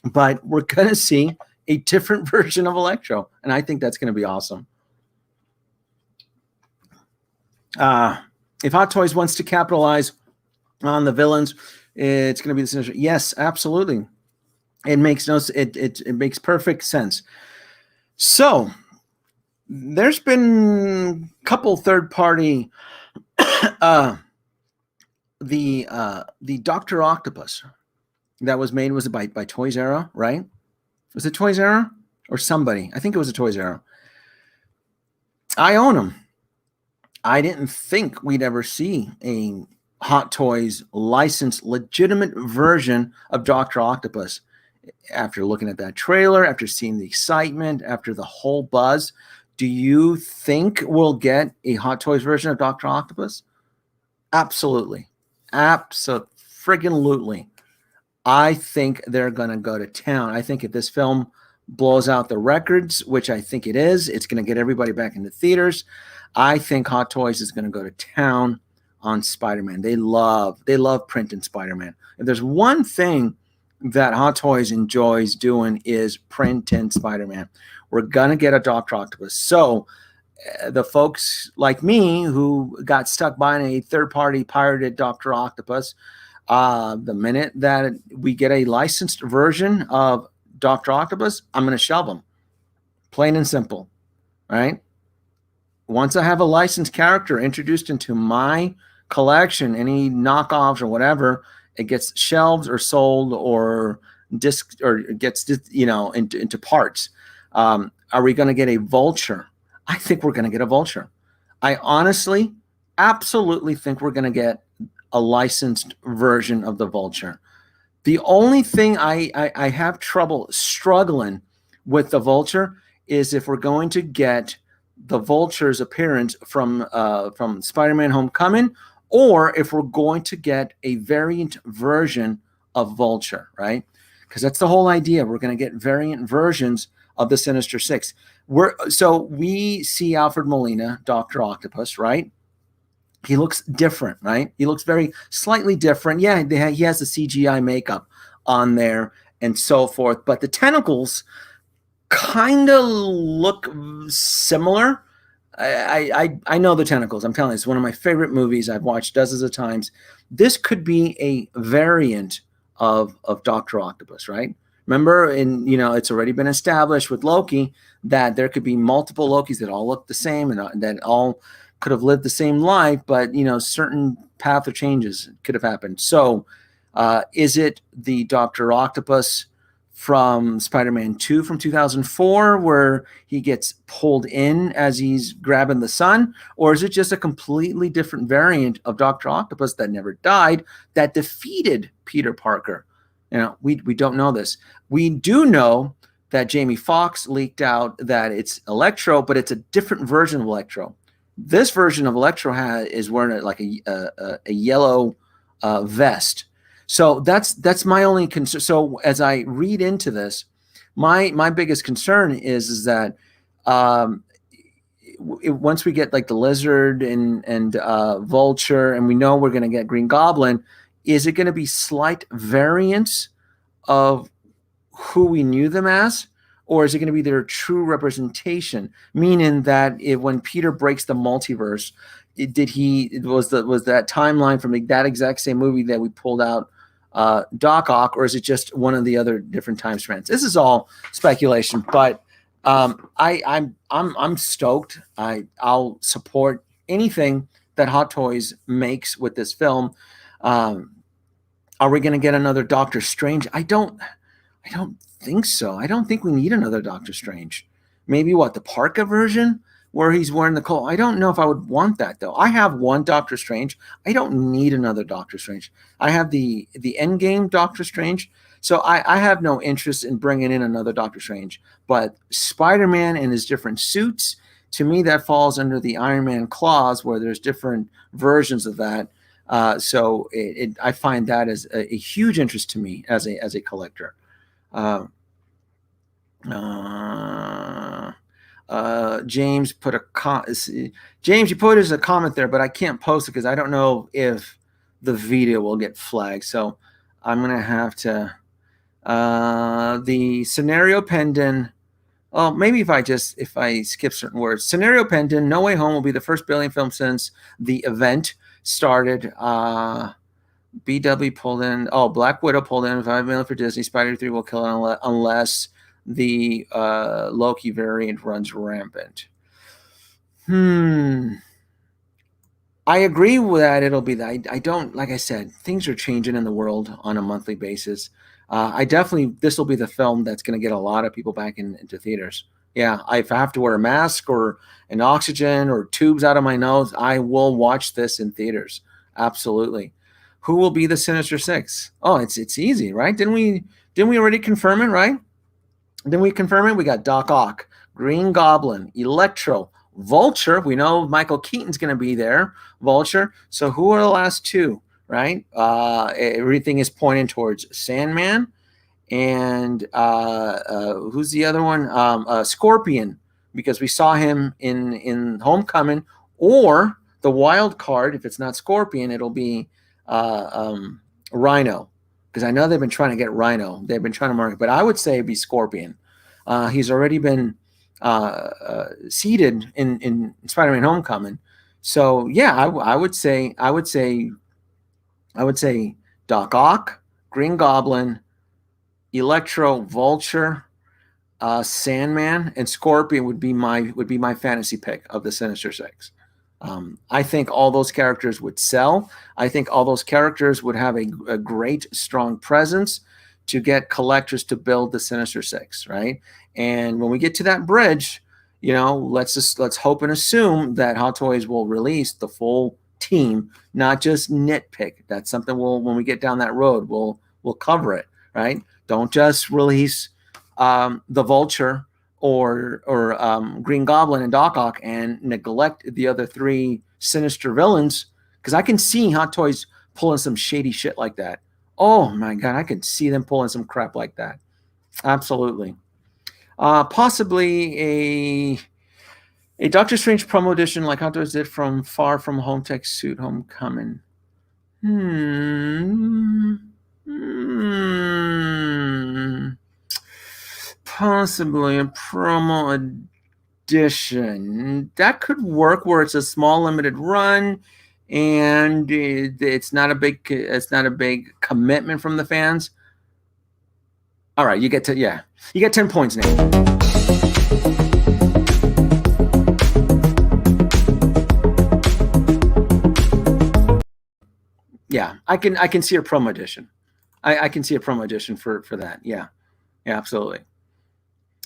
But we're going to see a different version of Electro, and I think that's going to be awesome. If Hot Toys wants to capitalize on the villains, it's going to be the Sinister. Yes, absolutely. It makes it makes perfect sense. So there's been a couple third-party the Dr. Octopus that was made, was it by Toys R Us, right? Was it Toys R Us or somebody? I think it was a Toys R Us. I own them. I didn't think we'd ever see a Hot Toys licensed legitimate version of Dr. Octopus. After looking at that trailer, after seeing the excitement, after the whole buzz, do you think we'll get a Hot Toys version of Dr. Octopus? Absolutely. Absolutely. I think they're going to go to town. I think if this film blows out the records, which I think it is, it's going to get everybody back into theaters. I think Hot Toys is going to go to town on Spider-Man. They love printing Spider-Man. If there's one thing that Hot Toys enjoys doing is printing Spider-Man. We're going to get a Dr. Octopus. So the folks like me who got stuck buying a third-party pirated Dr. Octopus, the minute that we get a licensed version of Dr. Octopus, I'm going to shelve them. Plain and simple, right? Once I have a licensed character introduced into my collection, any knockoffs or whatever, it gets shelved or sold or gets into parts. Are we going to get a Vulture? I think we're going to get a Vulture. I honestly, absolutely think we're going to get a licensed version of the Vulture. The only thing I have trouble struggling with the Vulture is if we're going to get the Vulture's appearance from Spider-Man Homecoming, or if we're going to get a variant version of Vulture, right? Because that's the whole idea. We're going to get variant versions of the Sinister Six. So we see Alfred Molina, Dr. Octopus, right? He looks different, right? He looks very slightly different. Yeah, he has the CGI makeup on there and so forth, but the tentacles kind of look similar. I know the tentacles. I'm telling you, it's one of my favorite movies. I've watched dozens of times. This could be a variant of Dr. Octopus, right? Remember, it's already been established with Loki that there could be multiple Lokis that all look the same and that all could have lived the same life, but certain path or changes could have happened. So, is it the Dr. Octopus from Spider-Man 2 from 2004 where he gets pulled in as he's grabbing the sun? Or is it just a completely different variant of Dr. Octopus that never died that defeated Peter Parker? We don't know this. We do know that Jamie Foxx leaked out that it's Electro, but it's a different version of Electro. This version of Electro is wearing like a yellow vest. So that's my only concern. So as I read into this, my biggest concern is that once we get like the Lizard and Vulture, and we know we're going to get Green Goblin, is it going to be slight variants of who we knew them as? Or is it going to be their true representation? Meaning that when Peter breaks the multiverse, was that timeline from that exact same movie that we pulled out Doc Ock, or is it just one of the other different time strands? This is all speculation, but I'm stoked. I'll support anything that Hot Toys makes with this film. Are we going to get another Doctor Strange? I don't think so. I don't think we need another Doctor Strange. Maybe what, the Parka version where he's wearing the coat? I don't know if I would want that though. I have one Doctor Strange. I don't need another Doctor Strange. I have the Endgame Doctor Strange. So I have no interest in bringing in another Doctor Strange. But Spider-Man and his different suits, to me, that falls under the Iron Man clause where there's different versions of that. So I find that as a huge interest to me as a collector. James put James, you put as a comment there, but I can't post it because I don't know if the video will get flagged. So I'm gonna have to the scenario pendant. Oh, maybe if I skip certain words. Scenario pendant, No Way Home will be the first Billion film since the event started. BW pulled in. Oh, Black Widow pulled in $5 million for Disney. Spider 3 will kill it unless the Loki variant runs rampant. I agree with that. It'll be that. I don't, like I said, things are changing in the world on a monthly basis. This will be the film that's going to get a lot of people back into theaters. Yeah, if I have to wear a mask or an oxygen or tubes out of my nose, I will watch this in theaters. Absolutely. Who will be the Sinister Six? Oh, it's easy, right? Didn't we already confirm it, right? Didn't we confirm it? We got Doc Ock, Green Goblin, Electro, Vulture. We know Michael Keaton's going to be there. Vulture. So who are the last two, right? Everything is pointing towards Sandman. And who's the other one? Scorpion, because we saw him in Homecoming. Or the wild card, if it's not Scorpion, it'll be Rhino, because I know they've been trying to get Rhino. They've been trying to market, but I would say it'd be Scorpion. He's already been seeded in Spider-Man Homecoming. So yeah, I would say Doc Ock, Green Goblin, Electro, Vulture, Sandman, and Scorpion would be my fantasy pick of the Sinister Six. I think all those characters would sell. I think all those characters would have a great, strong presence to get collectors to build the Sinister Six, right? And when we get to that bridge, let's hope and assume that Hot Toys will release the full team, not just nitpick. That's something when we get down that road, we'll cover it, right? Don't just release the Vulture or Green Goblin and Doc Ock and neglect the other three sinister villains, because I can see Hot Toys pulling some shady shit like that. Oh my God, I can see them pulling some crap like that. Absolutely. Possibly a Doctor Strange promo edition like Hot Toys did from Far From Home Tech Suit Homecoming. Possibly a promo edition that could work, where it's a small limited run and it's not a big commitment from the fans. All right, you get 10 points now. Yeah, I can see a promo edition. I can see a promo edition for that. Yeah, absolutely.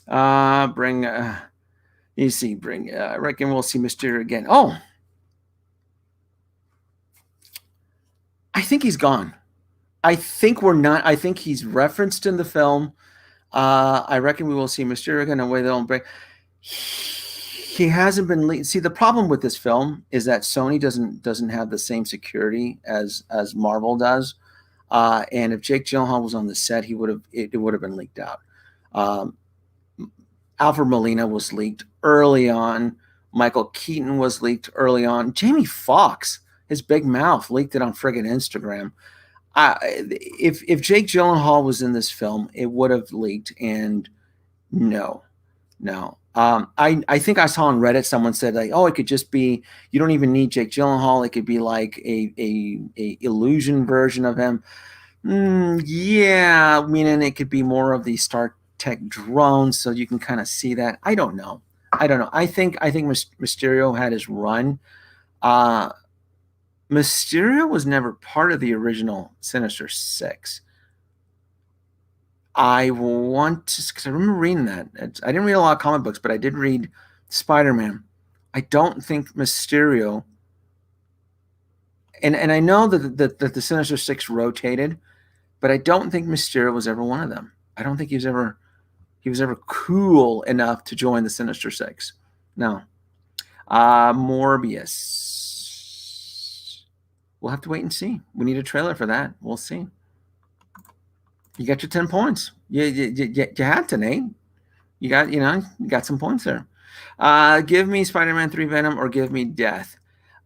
I reckon we'll see Mysterio again. Oh, I think he's gone. I think he's referenced in the film. I reckon we will see Mysterio again in a way that don't break. He hasn't been. See, the problem with this film is that Sony doesn't have the same security as Marvel does. And if Jake Gyllenhaal was on the set, it would have been leaked out. Alfred Molina was leaked early on. Michael Keaton was leaked early on. Jamie Foxx, his big mouth, leaked it on friggin' Instagram. If Jake Gyllenhaal was in this film, it would have leaked. And no. I think I saw on Reddit someone said like, oh, it could just be, you don't even need Jake Gyllenhaal. It could be like a illusion version of him. Yeah, meaning it could be more of the Star Trek drones, so you can kind of see that. I don't know. I think Mysterio had his run. Mysterio was never part of the original Sinister Six. I want to, because I remember reading that. I didn't read a lot of comic books, but I did read Spider-Man. I don't think Mysterio, and I know that the Sinister Six rotated, but I don't think Mysterio was ever one of them. I don't think he was ever cool enough to join the Sinister Six. No. Morbius. We'll have to wait and see. We need a trailer for that. We'll see. You got your 10 points. You had to, Nate. You got some points there. Give me Spider-Man 3 Venom or give me Death.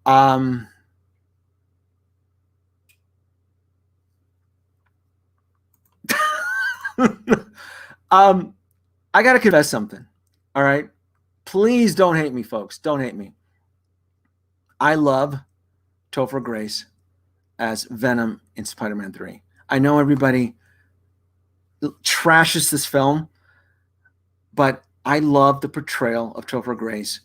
I got to confess something. All right. Please don't hate me, folks. Don't hate me. I love Topher Grace as Venom in Spider-Man 3. I know everybody trashes this film, but I love the portrayal of Topher Grace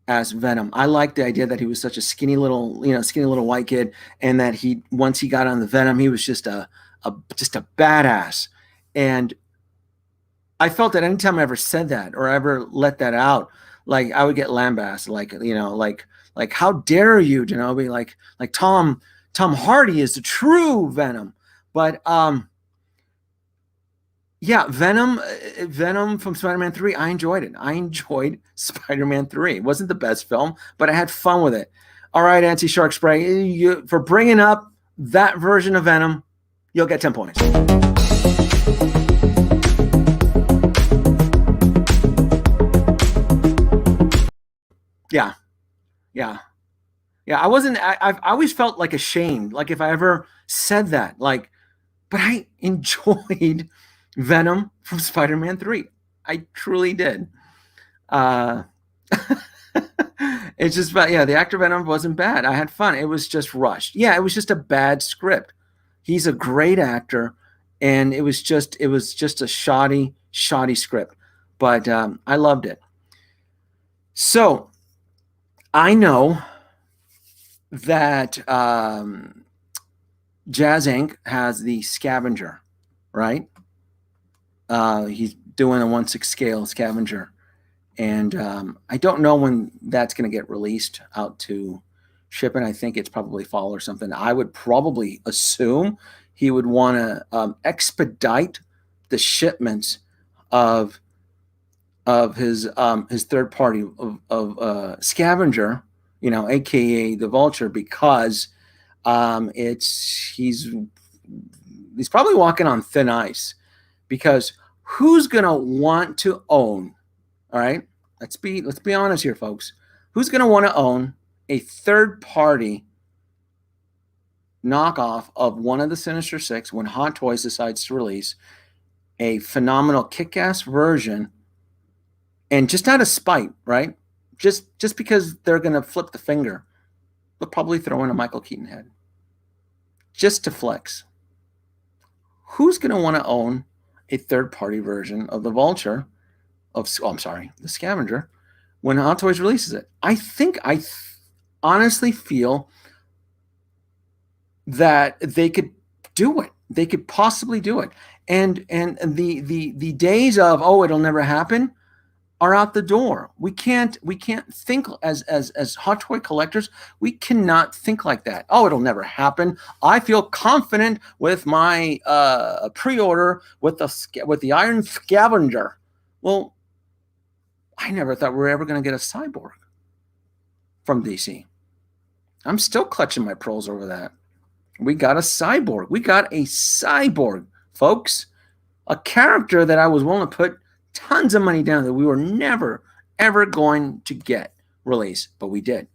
as Venom. I like the idea that he was such a skinny little white kid, and that once he got on the Venom, he was just a badass. And I felt that anytime I ever said that or ever let that out, like I would get lambasted, like how dare you, Genobi? Like Tom Hardy is the true Venom. But yeah, Venom from Spider-Man 3, I enjoyed it. I enjoyed Spider-Man 3. It wasn't the best film, but I had fun with it. All right, Anti-Shark Spray, for bringing up that version of Venom, you'll get 10 points. Yeah. I always felt like ashamed, like if I ever said that, but I enjoyed Venom from Spider-Man 3. I truly did. It's just, but yeah, the actor Venom wasn't bad. I had fun. It was just rushed. Yeah, it was just a bad script. He's a great actor, and it was just a shoddy script. But I loved it. So I know that Jazz Inc. has the Scavenger, right? He's doing a 1/6 scale Scavenger. And I don't know when that's going to get released out to shipping. I think it's probably fall or something. I would probably assume he would want to expedite the shipments of his third party of Scavenger, aka the Vulture, because he's probably walking on thin ice, because who's gonna want to own? All right, let's be honest here, folks. Who's gonna want to own a third party knockoff of one of the Sinister Six when Hot Toys decides to release a phenomenal kick-ass version, and just out of spite, right? Just because they're gonna flip the finger, they'll probably throw in a Michael Keaton head just to flex. Who's gonna want to own a third-party version of the Vulture, the Scavenger, when Hot Toys releases it? I honestly feel that they could do it. They could possibly do it. And the days of, oh, it'll never happen, are out the door. We can't think as Hot Toy collectors. We cannot think like that. Oh, it'll never happen. I feel confident with my pre-order with the Iron Scavenger. Well, I never thought we were ever going to get a Cyborg from DC. I'm still clutching my pearls over that. We got a Cyborg. We got a Cyborg, folks. A character that I was willing to put tons of money down that we were never, ever going to get released, but we did.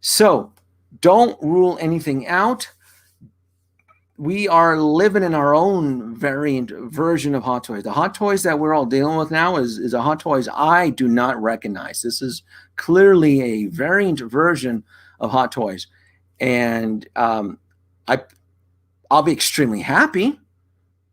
So don't rule anything out. We are living in our own variant version of Hot Toys. The Hot Toys that we're all dealing with now is a Hot Toys I do not recognize. This is clearly a variant version of Hot Toys. And I'll be extremely happy,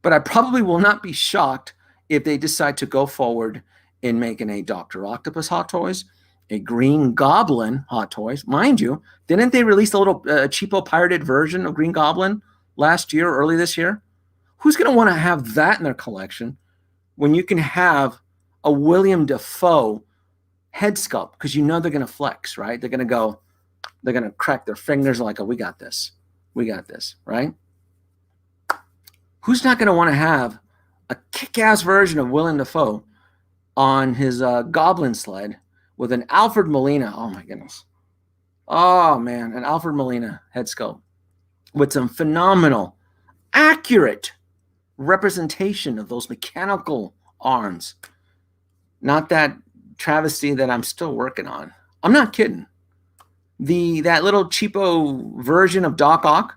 but I probably will not be shocked if they decide to go forward in making a Dr. Octopus Hot Toys, a Green Goblin Hot Toys. Mind you, didn't they release a little cheapo pirated version of Green Goblin last year, early this year? Who's going to want to have that in their collection when you can have a William Dafoe head sculpt? Because you know they're going to flex, right? They're going to crack their fingers like, oh, we got this, right? Who's not going to want to have a kick-ass version of William Dafoe on his Goblin sled with an Alfred Molina? Oh my goodness. Oh man, an Alfred Molina head sculpt with some phenomenal, accurate representation of those mechanical arms. Not that travesty that I'm still working on. I'm not kidding. That little cheapo version of Doc Ock,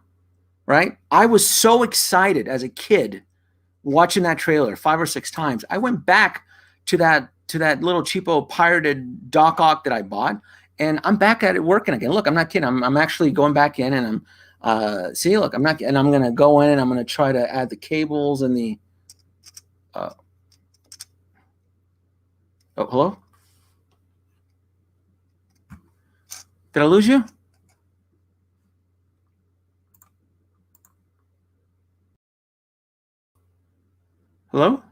right? I was so excited as a kid watching that trailer 5 or 6 times. I went back to that little cheapo pirated Doc Ock that I bought, and I'm back at it working again. Look, I'm not kidding. I'm actually going back in, and I'm see, look, I'm not, and I'm gonna go in and I'm gonna try to add the cables and the oh, hello? Did I lose you? Hello?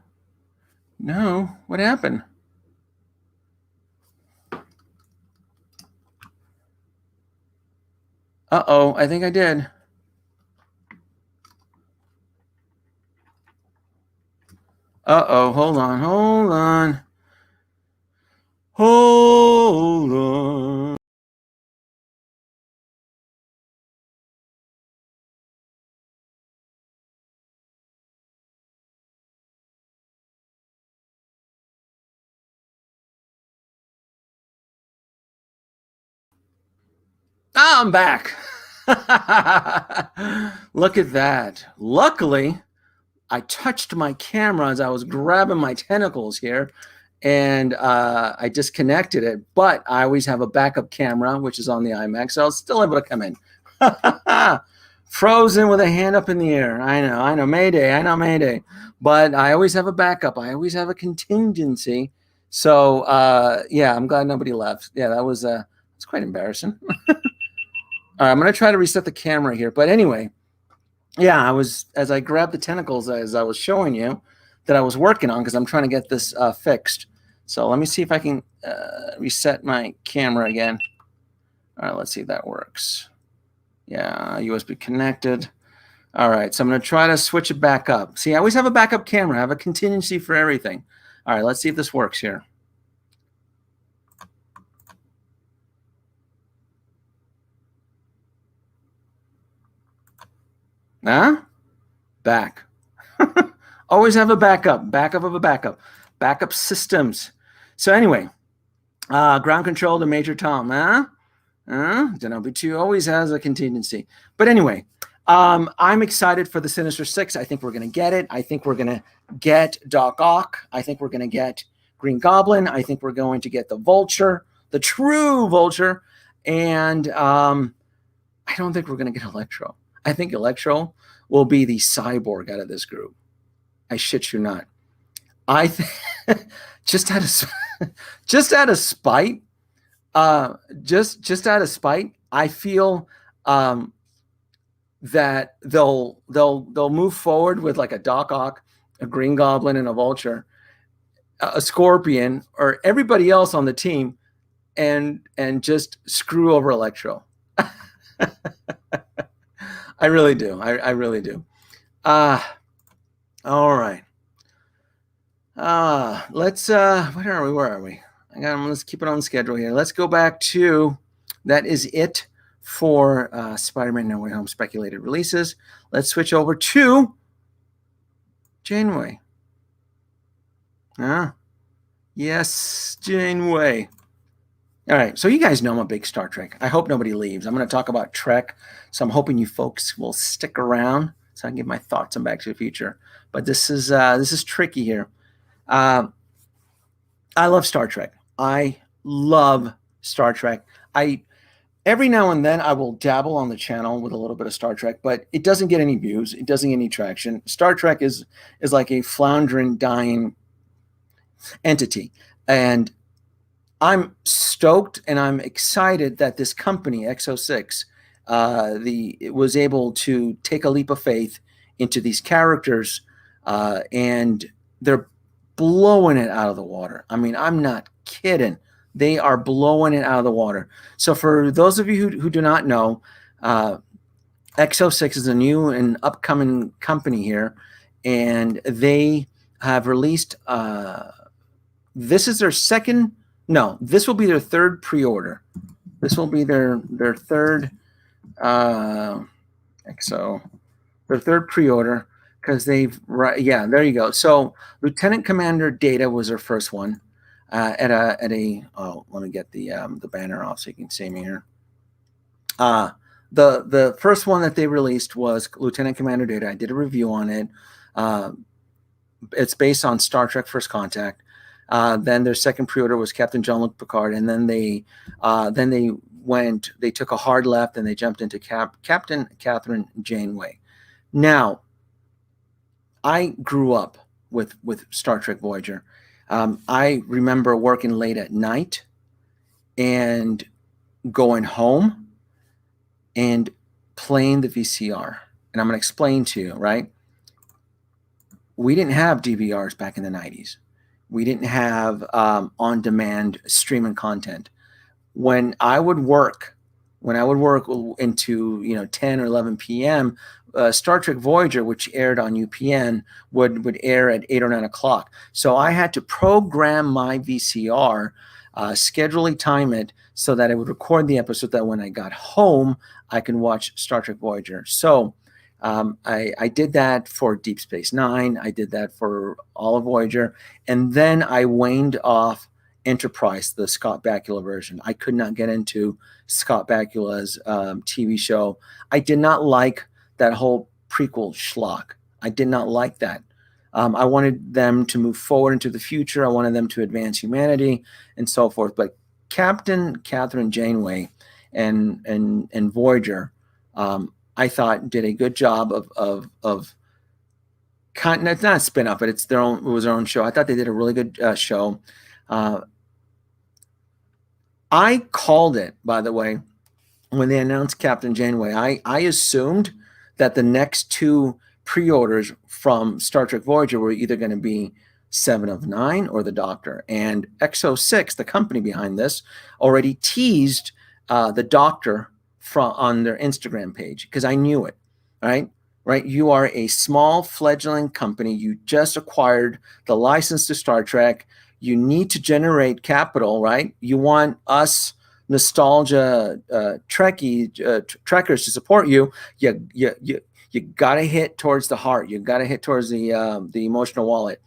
No, what happened? Uh-oh, I think I did. Uh-oh, hold on. I'm back. Look at that. Luckily, I touched my camera as I was grabbing my tentacles here, and I disconnected it. But I always have a backup camera, which is on the iMac, so I was still able to come in. Frozen with a hand up in the air. I know, Mayday. But I always have a backup. I always have a contingency. So, yeah, I'm glad nobody left. Yeah, that was it's quite embarrassing. All right, I'm going to try to reset the camera here. But anyway, yeah, as I grabbed the tentacles, as I was showing you, that I was working on, because I'm trying to get this fixed. So let me see if I can reset my camera again. All right, let's see if that works. Yeah, USB connected. All right, so I'm going to try to switch it back up. See, I always have a backup camera. I have a contingency for everything. All right, let's see if this works here. Huh? Back. Always have a backup of a backup systems. So anyway, ground control to Major Tom. Denobu2 always has a contingency. But anyway, I'm excited for the Sinister Six. I think we're going to get it. I think we're going to get Doc Ock. I think we're going to get Green Goblin. I think we're going to get the Vulture, the true Vulture. And I don't think we're going to get Electro. I think Electro will be the cyborg out of this group. I shit you not. I think just out of spite, I feel that they'll move forward with like a Doc Ock, a Green Goblin, and a Vulture, a Scorpion, or everybody else on the team, and just screw over Electro. I really do. I really do. All right. Let's where are we? Let's keep it on schedule here. Let's go back to, that is it for Spider-Man No Way Home speculated releases. Let's switch over to Janway. Yes, Janway. All right, so you guys know I'm a big Star Trek. I hope nobody leaves. I'm going to talk about Trek, so I'm hoping you folks will stick around so I can give my thoughts on Back to the Future. But this is tricky here. I love Star Trek. I love Star Trek. Every now and then I will dabble on the channel with a little bit of Star Trek, but it doesn't get any views. It doesn't get any traction. Star Trek is like a floundering, dying entity, and I'm stoked and I'm excited that this company, EXO-6, was able to take a leap of faith into these characters, and they're blowing it out of the water. I mean, I'm not kidding. They are blowing it out of the water. So for those of you who do not know, EXO-6 is a new and upcoming company here, and they have released, this is their second, no, this will be their third pre-order. This will be their third, their third pre-order, because they've, yeah, there you go. So Lieutenant Commander Data was their first one, at a, oh, let me get the banner off so you can see me here. The first one that they released was Lieutenant Commander Data. I did a review on it. It's based on Star Trek First Contact. Then their second pre-order was Captain Jean-Luc Picard, and then they took a hard left and they jumped into Captain Catherine Janeway. Now, I grew up with Star Trek Voyager. I remember working late at night and going home and playing the VCR. And I'm going to explain to you, right? We didn't have DVRs back in the 90s. We didn't have on-demand streaming content. When I would work into 10 or 11 p.m., Star Trek Voyager, which aired on UPN, would air at 8 or 9 o'clock. So I had to program my VCR, schedule time it so that it would record the episode, that when I got home, I can watch Star Trek Voyager. So I did that for Deep Space Nine. I did that for all of Voyager. And then I waned off Enterprise, the Scott Bakula version. I could not get into Scott Bakula's TV show. I did not like that whole prequel schlock. I did not like that. I wanted them to move forward into the future. I wanted them to advance humanity and so forth. But Captain Catherine Janeway and Voyager, I thought did a good job of it's not a spin-off, but it was their own show. I thought they did a really good show. I called it, by the way, when they announced Captain Janeway. I assumed that the next two pre-orders from Star Trek Voyager were either going to be 7 of 9 or the Doctor. And EXO-6, the company behind this, already teased the Doctor on their Instagram page, because I knew it, right? You are a small fledgling company. You just acquired the license to Star Trek. You need to generate capital, right? You want us nostalgia trekkers to support you. You got to hit towards the heart. You got to hit towards the emotional wallet.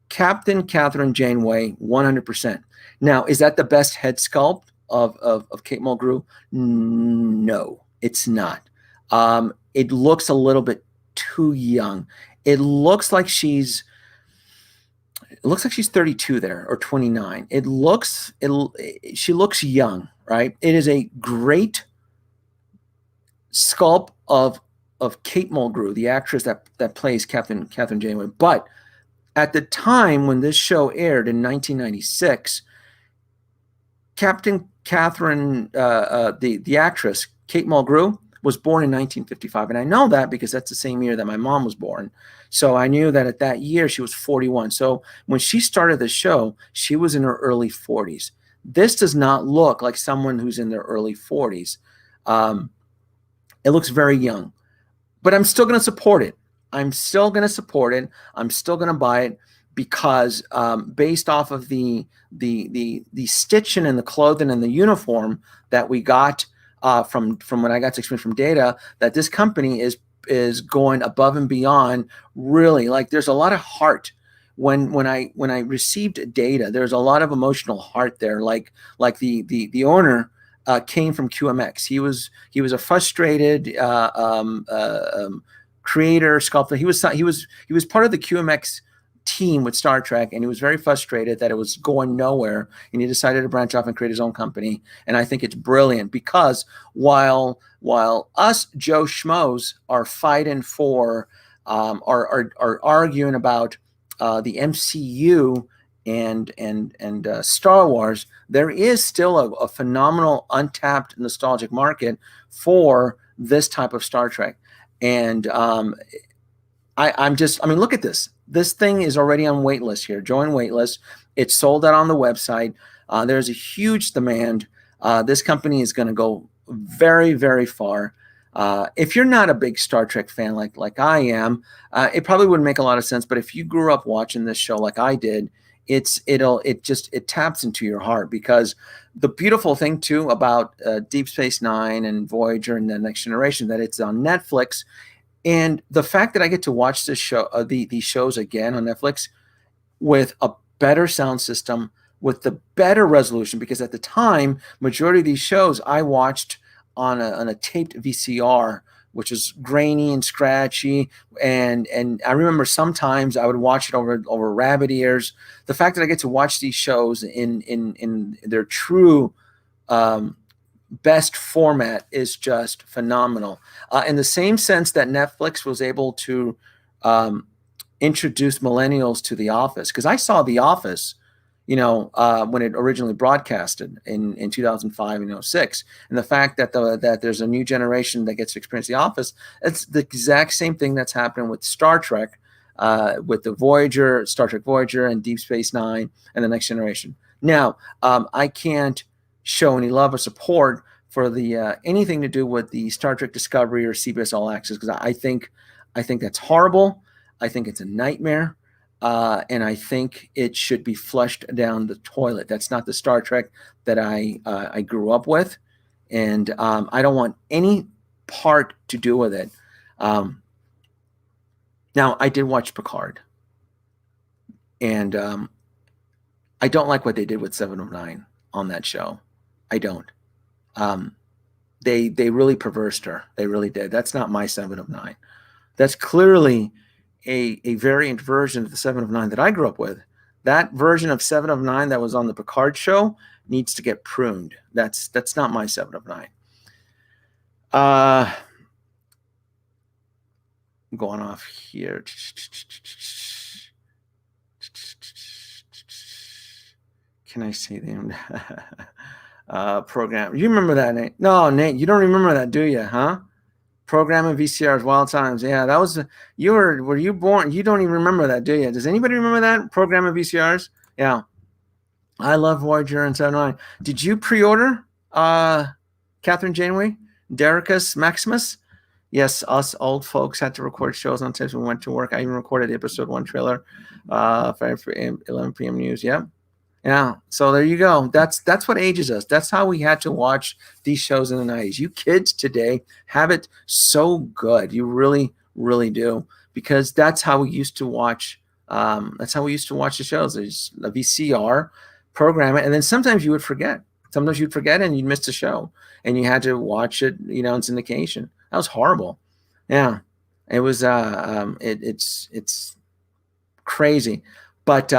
Captain Catherine Janeway, 100%. Now, is that the best head sculpt of Kate Mulgrew? No, it's not. It looks a little bit too young. It looks like she's 32 there, or 29. She looks young, right? It is a great sculpt of Kate Mulgrew, the actress that plays Catherine Janeway. But at the time when this show aired in 1996, Captain Catherine, the actress Kate Mulgrew, was born in 1955, and I know that because that's the same year that my mom was born. So I knew that at that year she was 41. So when she started the show, she was in her early 40s. This does not look like someone who's in their early 40s. It looks very young, but I'm still going to support it. I'm still going to buy it, because based off of the stitching and the clothing and the uniform that we got from what I got to experience from Data, that this company is going above and beyond. Really, like, there's a lot of heart when I received Data. There's a lot of emotional heart there. Like the owner came from QMX. He was a frustrated creator, sculptor. He was part of the QMX team with Star Trek, and he was very frustrated that it was going nowhere, and he decided to branch off and create his own company. And I think it's brilliant, because while us Joe Schmoes are fighting for are arguing about the MCU and Star Wars, there is still a phenomenal untapped nostalgic market for this type of Star Trek. And I mean, look at this. This thing is already on waitlist here. Join waitlist. It's sold out on the website. There's a huge demand. This company is going to go very, very far. If you're not a big Star Trek fan like I am, it probably wouldn't make a lot of sense. But if you grew up watching this show like I did, it taps into your heart, because the beautiful thing too about Deep Space Nine and Voyager and the Next Generation, that it's on Netflix, and the fact that I get to watch this show, these shows again on Netflix with a better sound system, with the better resolution, because at the time, majority of these shows I watched on a taped VCR, which is grainy and scratchy, and I remember sometimes I would watch it over rabbit ears. The fact that I get to watch these shows in their true best format is just phenomenal. In the same sense that Netflix was able to introduce millennials to The Office, because I saw The Office, when it originally broadcasted in 2005 and 06, and the fact that that there's a new generation that gets to experience The Office, it's the exact same thing that's happening with Star Trek, with the Voyager, Star Trek Voyager, and Deep Space Nine, and the Next Generation. Now, I can't show any love or support for the anything to do with the Star Trek Discovery or CBS All Access, because I think that's horrible. I think it's a nightmare. And I think it should be flushed down the toilet. That's not the Star Trek that I grew up with, and I don't want any part to do with it. Now, I did watch Picard, and I don't like what they did with 7 of 9 on that show. I don't. They really perversed her. They really did. That's not my 7 of 9. That's clearly a variant version of the 7 of 9 that I grew up with. That version of 7 of 9 that was on the Picard show needs to get pruned. That's not my 7 of 9. I'm going off here. Can I say them? Program. You remember that, Nate? No, Nate, you don't remember that, do you? Huh? Programming VCRs, Wild Times. Yeah, that was were you born? You don't even remember that, do you? Does anybody remember that? Programming VCRs? Yeah. I love Voyager and 709. Did you pre-order Catherine Janeway? Derricus Maximus? Yes, us old folks had to record shows on tapes when we went to work. I even recorded episode 1 trailer, 11 p.m. news. Yeah. Yeah, so there you go. That's what ages us. That's how we had to watch these shows in the 90s. You kids today have it so good. You really, really do, because that's how we used to watch. That's how we used to watch the shows. There's a VCR, program it, and then sometimes you would forget. Sometimes you'd forget and you'd miss the show, and you had to watch it, in syndication. That was horrible. Yeah, it was. It's crazy, but.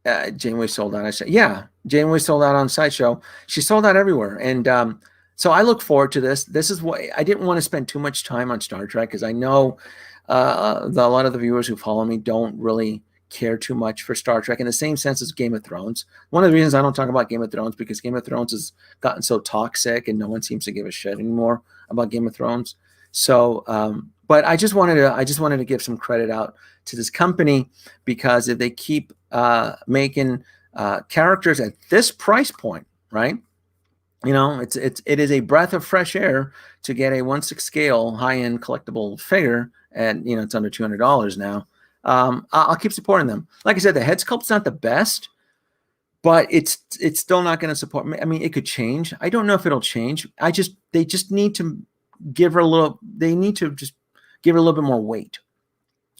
Janway sold out. I said, yeah, Janway sold out on Sideshow. She sold out everywhere. And so I look forward to this. This is what I didn't want to spend too much time on Star Trek, because I know a lot of the viewers who follow me don't really care too much for Star Trek in the same sense as Game of Thrones. One of the reasons I don't talk about Game of Thrones, because Game of Thrones has gotten so toxic and no one seems to give a shit anymore about Game of Thrones. So, but I just wanted to give some credit out to this company, because if they keep making characters at this price point, right? It is a breath of fresh air to get a 1/6 scale high-end collectible figure, and it's under $200 now. I'll keep supporting them. Like I said, the head sculpt's not the best, but it's still not going to support me. I mean, it could change. I don't know if it'll change. They just need to give her a little. They need to just give her a little bit more weight.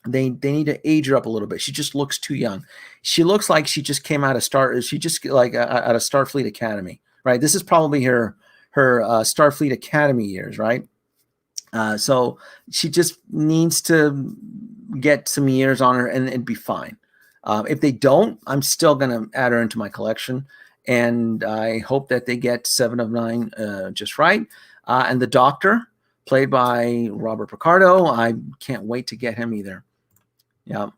They need to age her up a little bit. She just looks too young. She looks like she just came out of out of Starfleet Academy, right? This is probably her Starfleet Academy years, right? So she just needs to get some years on her and be fine. If they don't, I'm still going to add her into my collection, and I hope that they get 7 of 9 just right. And the Doctor, played by Robert Picardo, I can't wait to get him either. Yeah,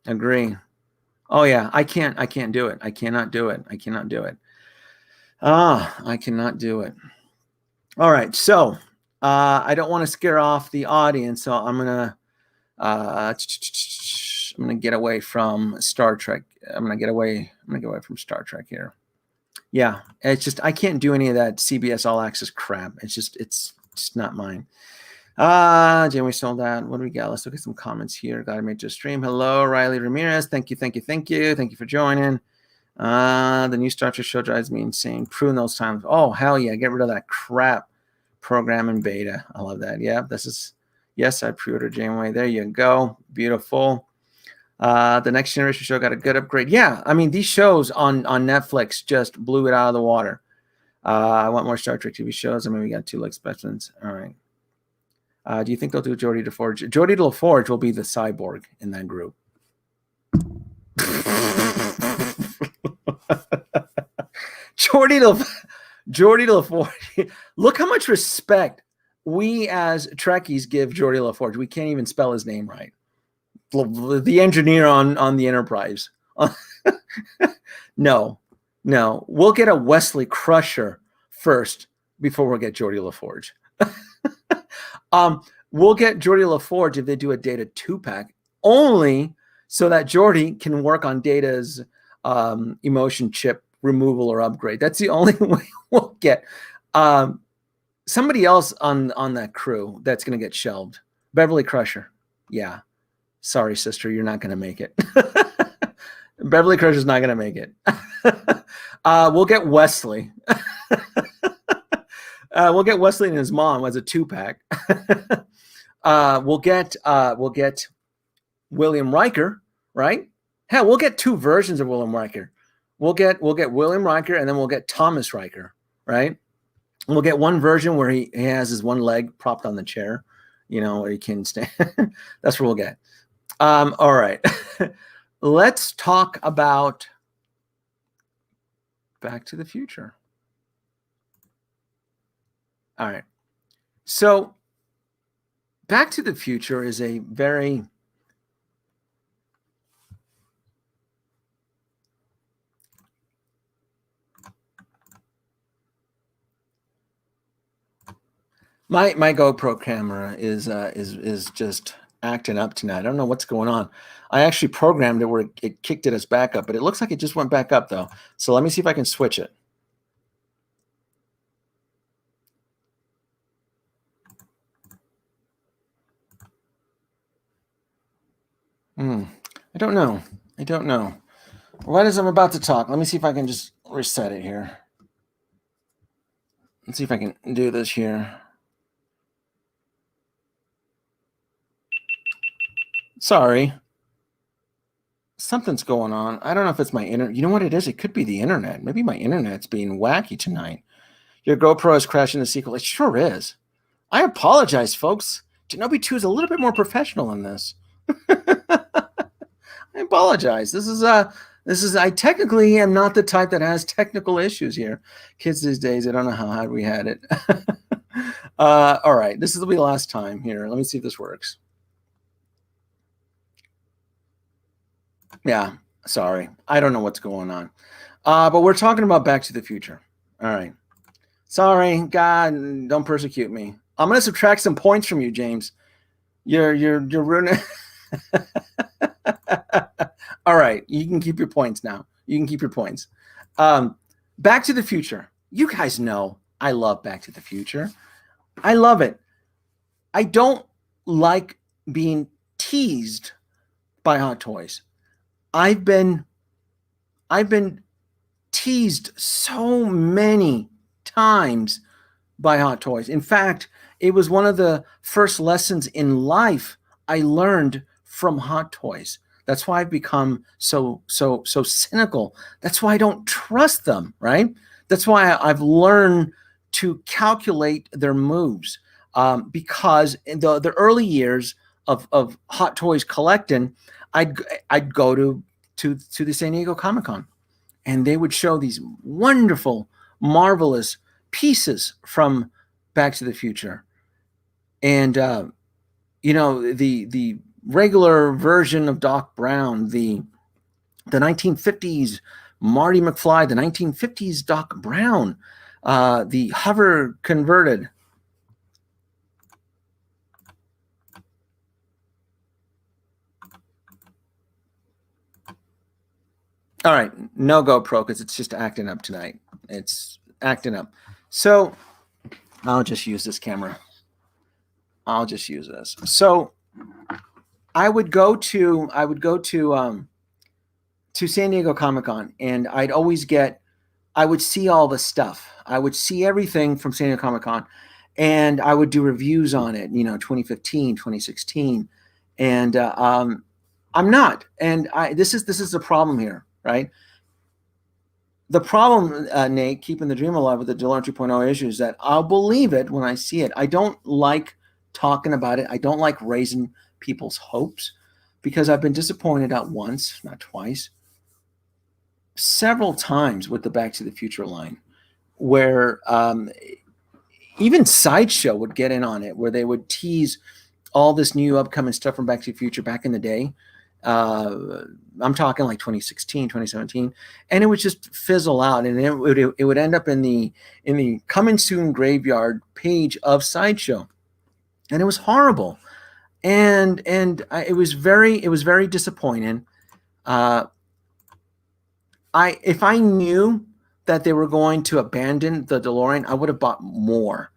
agree. Oh yeah, I can't do it. I cannot do it. I cannot do it. I cannot do it. All right, so I don't want to scare off the audience, so I'm gonna get away from Star Trek. I'm gonna get away from Star Trek here. Yeah, it's just I can't do any of that CBS All Access crap. It's just not mine. Janway sold that. What do we got? Let's look at some comments here. Glad I made your stream. Hello, Riley Ramirez. Thank you for joining. The new Star Trek show drives me insane. Prune those times. Oh, hell yeah. Get rid of that crap program in beta. I love that. Yeah, yes, I pre-ordered Janway. There you go. Beautiful. The Next Generation show got a good upgrade. Yeah, I mean, these shows on Netflix just blew it out of the water. I want more Star Trek TV shows. I mean, we got 2 like specimens. All right. Do you think they'll do Geordi LaForge? Geordi LaForge will be the cyborg in that group. Geordi LaForge. Look how much respect we as Trekkies give Geordi LaForge. We can't even spell his name right. The engineer on the Enterprise. No. We'll get a Wesley Crusher first before we'll get Geordi LaForge. We'll get Geordi LaForge if they do a Data 2-pack, only so that Geordi can work on Data's emotion chip removal or upgrade. That's the only way we'll get somebody else on that crew that's going to get shelved. Beverly Crusher. Yeah. Sorry, sister, you're not going to make it. Beverly Crusher's not going to make it. We'll get Wesley. We'll get Wesley and his mom as a 2-pack. We'll get William Riker, right? Hell, we'll get 2 versions of William Riker. We'll get William Riker, and then we'll get Thomas Riker, right? We'll get one version where he has his one leg propped on the chair, where he can stand. That's what we'll get. All right. Let's talk about Back to the Future. All right. So Back to the Future is a very my GoPro camera is just acting up tonight. I don't know what's going on. I actually programmed it where it kicked it as backup, but it looks like it just went back up though. So let me see if I can switch it. I don't know. Right as I'm about to talk, let me see if I can just reset it here. Let's see if I can do this here. Sorry. Something's going on. I don't know if it's my internet. You know what it is? It could be the internet. Maybe my internet's being wacky tonight. Your GoPro is crashing the sequel. It sure is. I apologize, folks. Genobi 2 is a little bit more professional in this. I apologize. This is I technically am not the type that has technical issues here. Kids these days, I don't know how hard we had it. All right, this will be the last time here. Let me see if this works. Yeah, sorry. I don't know what's going on. But we're talking about Back to the Future. All right. Sorry, God, don't persecute me. I'm going to subtract some points from you, James. You're ruining. All right, you can keep your points now. You can keep your points. Back to the Future. You guys know I love Back to the Future. I love it. I don't like being teased by Hot Toys. I've been teased so many times by Hot Toys. In fact, it was one of the first lessons in life I learned from Hot Toys. That's why I've become so cynical. That's why I don't trust them, right? That's why I've learned to calculate their moves. Because in the early years of Hot Toys collecting, I'd go to the San Diego Comic-Con, and they would show these wonderful, marvelous pieces from Back to the Future. And the regular version of Doc Brown, the the 1950s Marty McFly, the 1950s Doc Brown, the hover converted. All right, no GoPro because it's just acting up tonight. It's acting up. So I'll just use this camera. I'll just use this. So I would go to San Diego Comic-Con, and I would see all the stuff. I would see everything from San Diego Comic-Con, and I would do reviews on it, 2015, 2016. And I'm not. And this is the problem here, right? The problem, Nate, keeping the dream alive with the Delorean 2.0 issue is that I'll believe it when I see it. I don't like talking about it. I don't like raising people's hopes because I've been disappointed not once, not twice, several times with the Back to the Future line, where even Sideshow would get in on it, where they would tease all this new upcoming stuff from Back to the Future back in the day. I'm talking like 2016, 2017, and it would just fizzle out, and it would end up in the coming soon graveyard page of Sideshow, and it was horrible, and it was very disappointing. If I knew that they were going to abandon the DeLorean, I would have bought more.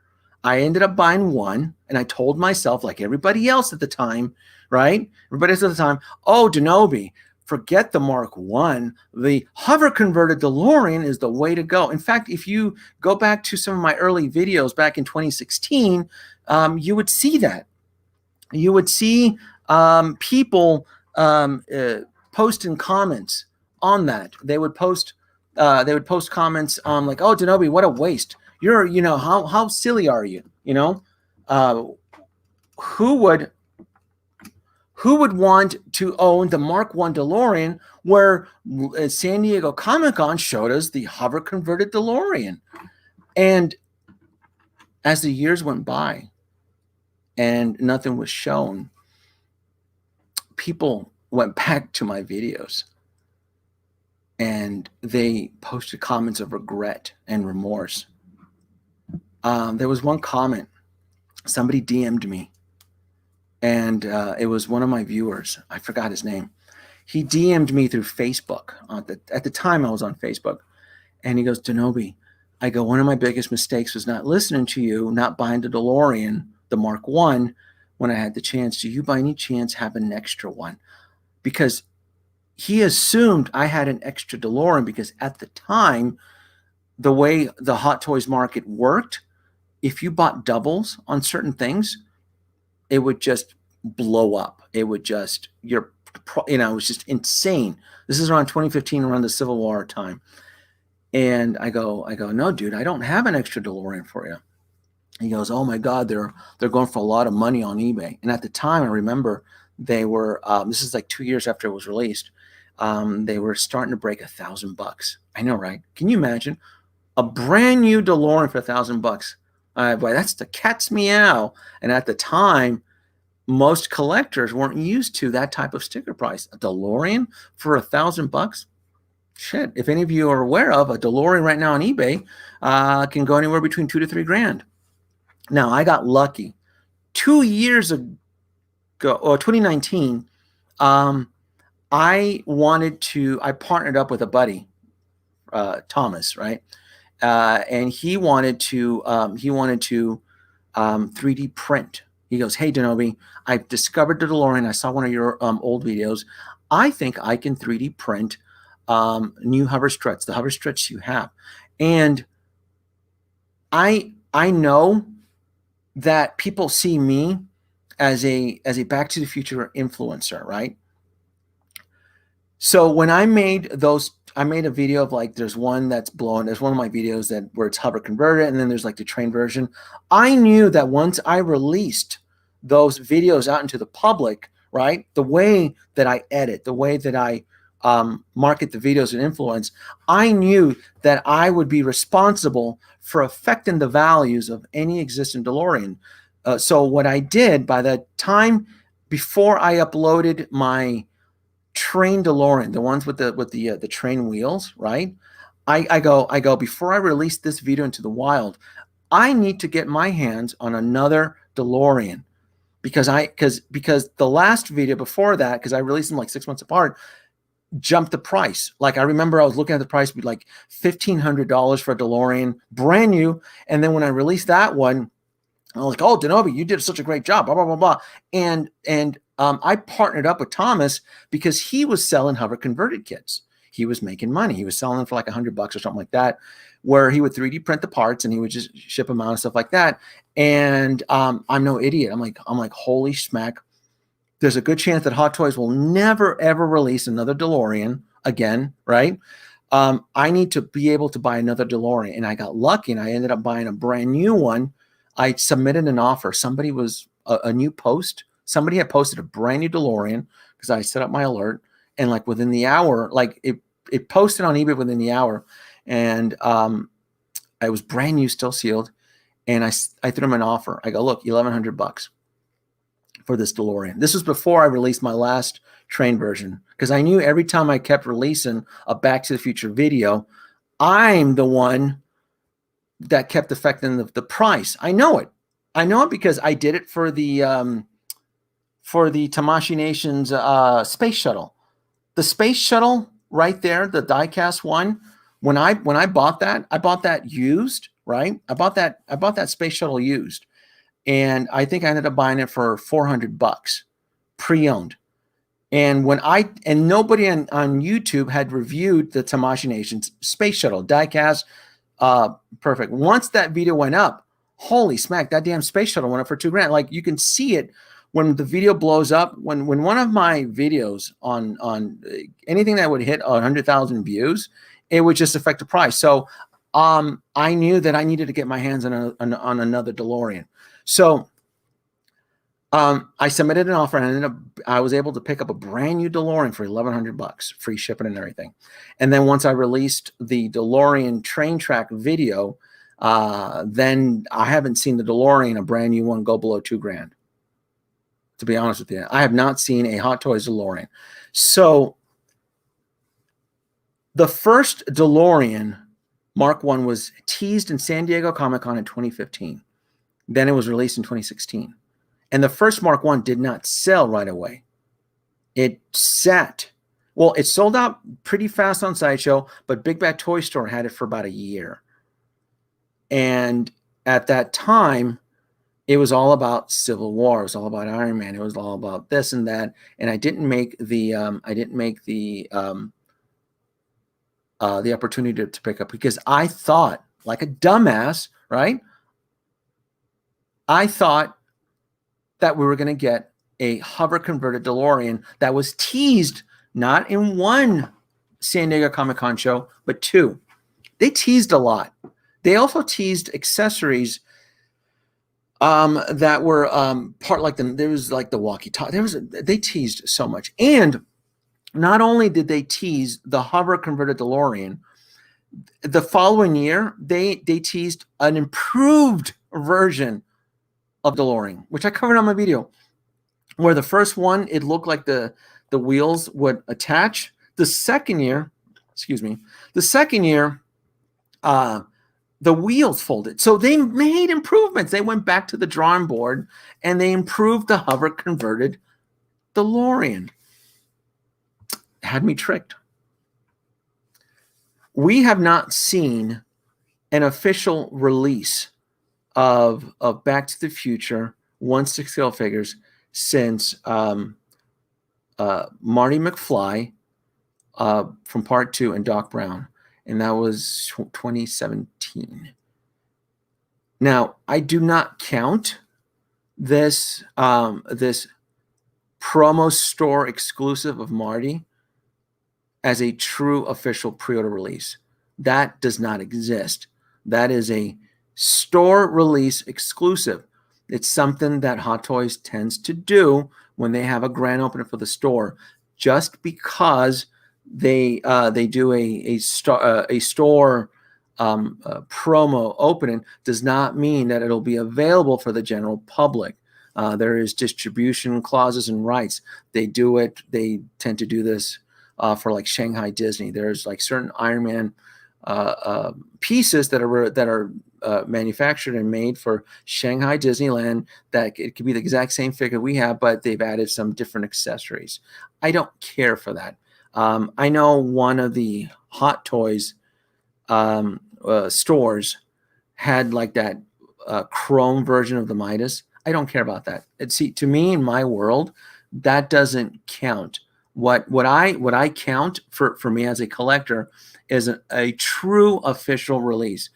I ended up buying one, and I told myself, like everybody else at the time, right? Everybody else at the time, oh, Denobi, forget the Mark I. The hover-converted DeLorean is the way to go. In fact, if you go back to some of my early videos back in 2016, you would see that. You would see people posting comments on that. They would post comments like, oh, Denobi, what a waste. You're, how silly are you? Who would want to own the Mark I DeLorean where San Diego Comic-Con showed us the hover converted DeLorean? And as the years went by and nothing was shown, people went back to my videos and they posted comments of regret and remorse. There was one comment, somebody DM'd me, and it was one of my viewers. I forgot his name. He DM'd me through Facebook. At the time, I was on Facebook, and he goes, Denobi, I go, one of my biggest mistakes was not listening to you, not buying the DeLorean, the Mark I, when I had the chance. Do you by any chance have an extra one? Because he assumed I had an extra DeLorean because at the time, the way the Hot Toys market worked, if you bought doubles on certain things, it would just blow up. It would just, it was just insane. This is around 2015, around the Civil War time. And I go, no, dude, I don't have an extra DeLorean for you. He goes, oh my God, they're going for a lot of money on eBay. And at the time, I remember they were, this is like 2 years after it was released. They were starting to break $1,000. I know, right? Can you imagine a brand new DeLorean for $1,000? Boy, that's the cat's meow. And at the time, most collectors weren't used to that type of sticker price. A DeLorean for $1,000? Shit. If any of you are aware of a DeLorean right now on eBay, can go anywhere between $2,000 to $3,000. Now, I got lucky. 2 years ago, or 2019, I partnered up with a buddy, Thomas, right? And he wanted to 3D print. He goes, hey, Denobi, I've discovered the DeLorean. I saw one of your old videos. I think I can 3D print new hover struts, the hover struts you have. And I know that people see me as a Back to the Future influencer, right? So when I made a video of like, there's one that's blown. There's one of my videos where it's hover converted, and then there's like the train version. I knew that once I released those videos out into the public, right, the way that I edit, the way that I market the videos and influence, I knew that I would be responsible for affecting the values of any existing DeLorean. So what I did, by the time before I uploaded my train DeLorean, the ones with the train wheels, right? I go before I release this video into the wild, I need to get my hands on another DeLorean because the last video before that, because I released them like 6 months apart, jumped the price. Like I remember I was looking at the price be like $1,500 for a DeLorean, brand new. And then when I released that one, I was like, oh, Denobi, you did such a great job, blah, blah, blah, blah. And I partnered up with Thomas because he was selling hover converted kits. He was making money. He was selling them for like $100 or something like that, where he would 3D print the parts and he would just ship them out and stuff like that. And I'm no idiot. I'm like, holy smack. There's a good chance that Hot Toys will never, ever release another DeLorean again, right? I need to be able to buy another DeLorean. And I got lucky and I ended up buying a brand new one. I submitted an offer. Somebody was a new post. Somebody had posted a brand new DeLorean because I set up my alert. And like within the hour, like it posted on eBay within the hour. And I was brand new, still sealed. And I threw him an offer. I go, look, $1,100 for this DeLorean. This was before I released my last train version because I knew every time I kept releasing a Back to the Future video, I'm the one that kept affecting the price. I know it. I know it because I did it for the Tamashii Nation's space shuttle. The space shuttle right there, the diecast one. When I bought that, I bought that used, right? I bought that space shuttle used. And I think I ended up buying it for $400 pre-owned. And nobody on YouTube had reviewed the Tamashii Nation's space shuttle diecast. Perfect. Once that video went up, holy smack, that damn space shuttle went up for $2,000. Like you can see it when the video blows up. When one of my videos on anything that would hit 100,000 views, it would just affect the price. So I knew that I needed to get my hands on another DeLorean. So I submitted an offer and I was able to pick up a brand new DeLorean for $1,100, free shipping and everything. And then once I released the DeLorean train track video, then I haven't seen the DeLorean, a brand new one, go below $2,000. To be honest with you, I have not seen a Hot Toys DeLorean. So the first DeLorean Mark I was teased in San Diego Comic-Con in 2015. Then it was released in 2016. And the first Mark I did not sell right away. It sat. Well, it sold out pretty fast on Sideshow, but Big Bad Toy Store had it for about a year. And at that time, it was all about Civil War. It was all about Iron Man. It was all about this and that. And I didn't make the opportunity to pick up because I thought, like a dumbass, right? I thought that we were going to get a hover converted DeLorean that was teased not in one San Diego Comic-Con show, but two. They teased a lot. They also teased accessories that were part like there was like the walkie-talkie. They teased so much. And not only did they tease the hover converted DeLorean, the following year they teased an improved version of DeLorean, which I covered on my video, where the first one, it looked like the wheels would attach. The second year, the wheels folded. So they made improvements. They went back to the drawing board and they improved the hover converted DeLorean. Had me tricked. We have not seen an official release of Back to the Future 1/6 figures since Marty McFly from Part 2 and Doc Brown, and that was 2017. Now, I do not count this this promo store exclusive of Marty as a true official pre-order release. That does not exist. That is a store release exclusive. It's something that Hot Toys tends to do when they have a grand opening for the store, just because they do a store promo opening does not mean that it'll be available for the general public. There is distribution clauses and rights. They do it. They tend to do this for like Shanghai Disney. There's like certain Iron Man pieces that are manufactured and made for Shanghai Disneyland that it could be the exact same figure we have, but they've added some different accessories. I don't care for that. I know one of the Hot Toys stores had like that chrome version of the Midas. I don't care about that. See, to me, in my world, that doesn't count. What I count for me as a collector is a true official release.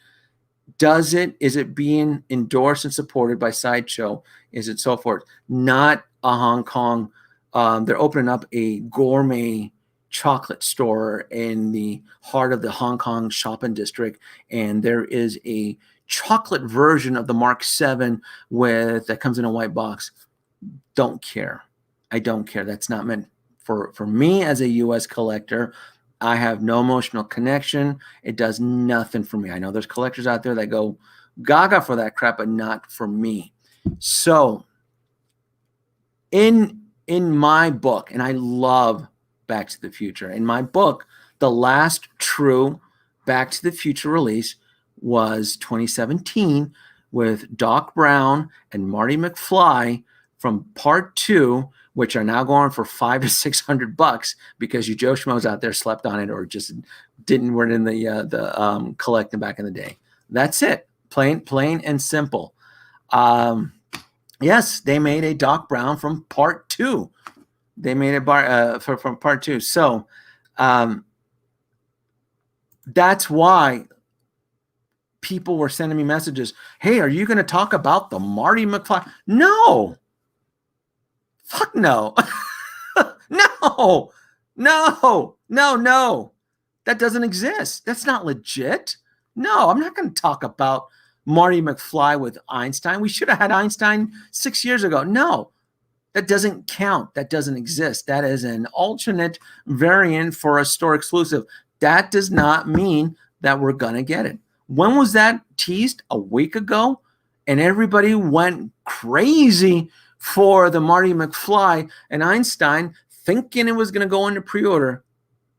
Is it being endorsed and supported by Sideshow? Is it so forth? Not a Hong Kong. They're opening up a gourmet chocolate store in the heart of the Hong Kong shopping district, and there is a chocolate version of the Mark 7 that comes in a white box. Don't care. I don't care. That's not meant for me as a U.S. collector. I have no emotional connection. It does nothing for me. I know there's collectors out there that go gaga for that crap, but not for me. So in my book, and I love Back to the Future, in my book, the last true Back to the Future release was 2017 with Doc Brown and Marty McFly from Part 2, which are now going for $500 to $600 because you Joe Schmoes out there slept on it or just weren't in the collecting back in the day. That's it. Plain and simple. Yes, they made a Doc Brown from Part 2. They made it from Part 2. So that's why people were sending me messages. Hey, are you going to talk about the Marty McFly? No. Fuck no. No. That doesn't exist. That's not legit. No, I'm not going to talk about Marty McFly with Einstein. We should have had Einstein 6 years ago. No, that doesn't count. That doesn't exist. That is an alternate variant for a store exclusive. That does not mean that we're going to get it. When was that teased? A week ago? And everybody went crazy for the Marty McFly and Einstein, thinking it was going to go into pre-order.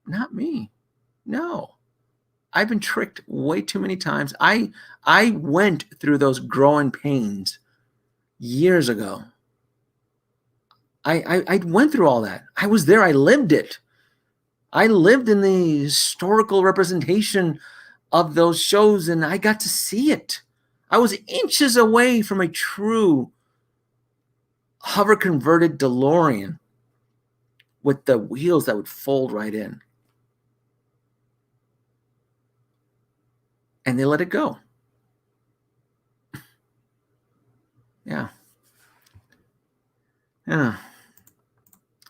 Not me. No. I've been tricked way too many times. I went through those growing pains years ago. I went through all that. I was there. I lived it. I lived in the historical representation of those shows, and I got to see it. I was inches away from a true hover-converted DeLorean with the wheels that would fold right in. And they let it go. Yeah.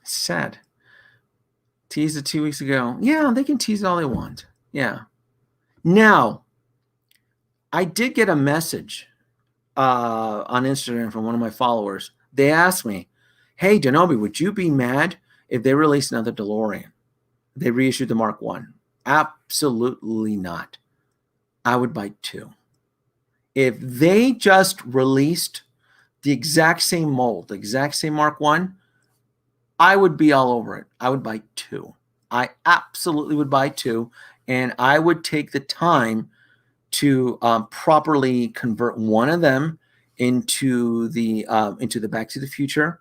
Sad. Teased it 2 weeks ago. Yeah, they can tease it all they want. Yeah. Now, I did get a message on Instagram from one of my followers. They asked me, hey, Denobi, would you be mad if they released another DeLorean? They reissued the Mark 1. Absolutely not. I would buy 2. If they just released the exact same mold, the exact same Mark 1, I would be all over it. I would buy 2. I absolutely would buy 2, and I would take the time to properly convert one of them into the Back to the Future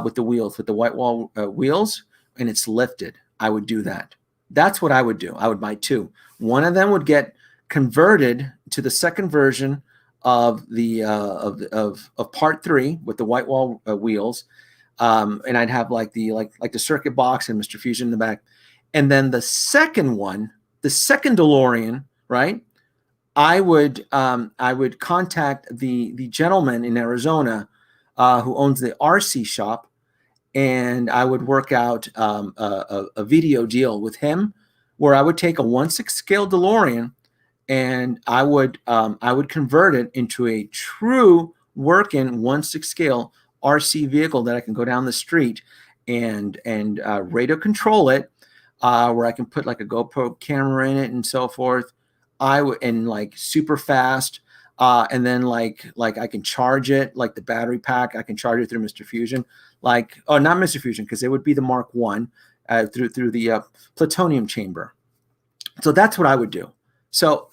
with the wheels, with the white wall wheels, and it's lifted. I would do that. That's what I would do. I would buy 2. One of them would get converted to the second version of the of Part 3 with the white wall wheels, and I'd have like the circuit box and Mr. Fusion in the back, and then the second one, the second DeLorean, right? I would contact the gentleman in Arizona who owns the RC shop, and I would work out a video deal with him where I would take a 1/6 scale DeLorean and I would convert it into a true working 1/6 scale RC vehicle that I can go down the street and radio control it, where I can put like a GoPro camera in it and so forth. And like super fast. And then like I can charge it, like the battery pack, I can charge it through Mr. Fusion, like, oh, not Mr. Fusion, because it would be the Mark One through the plutonium chamber. So that's what I would do. So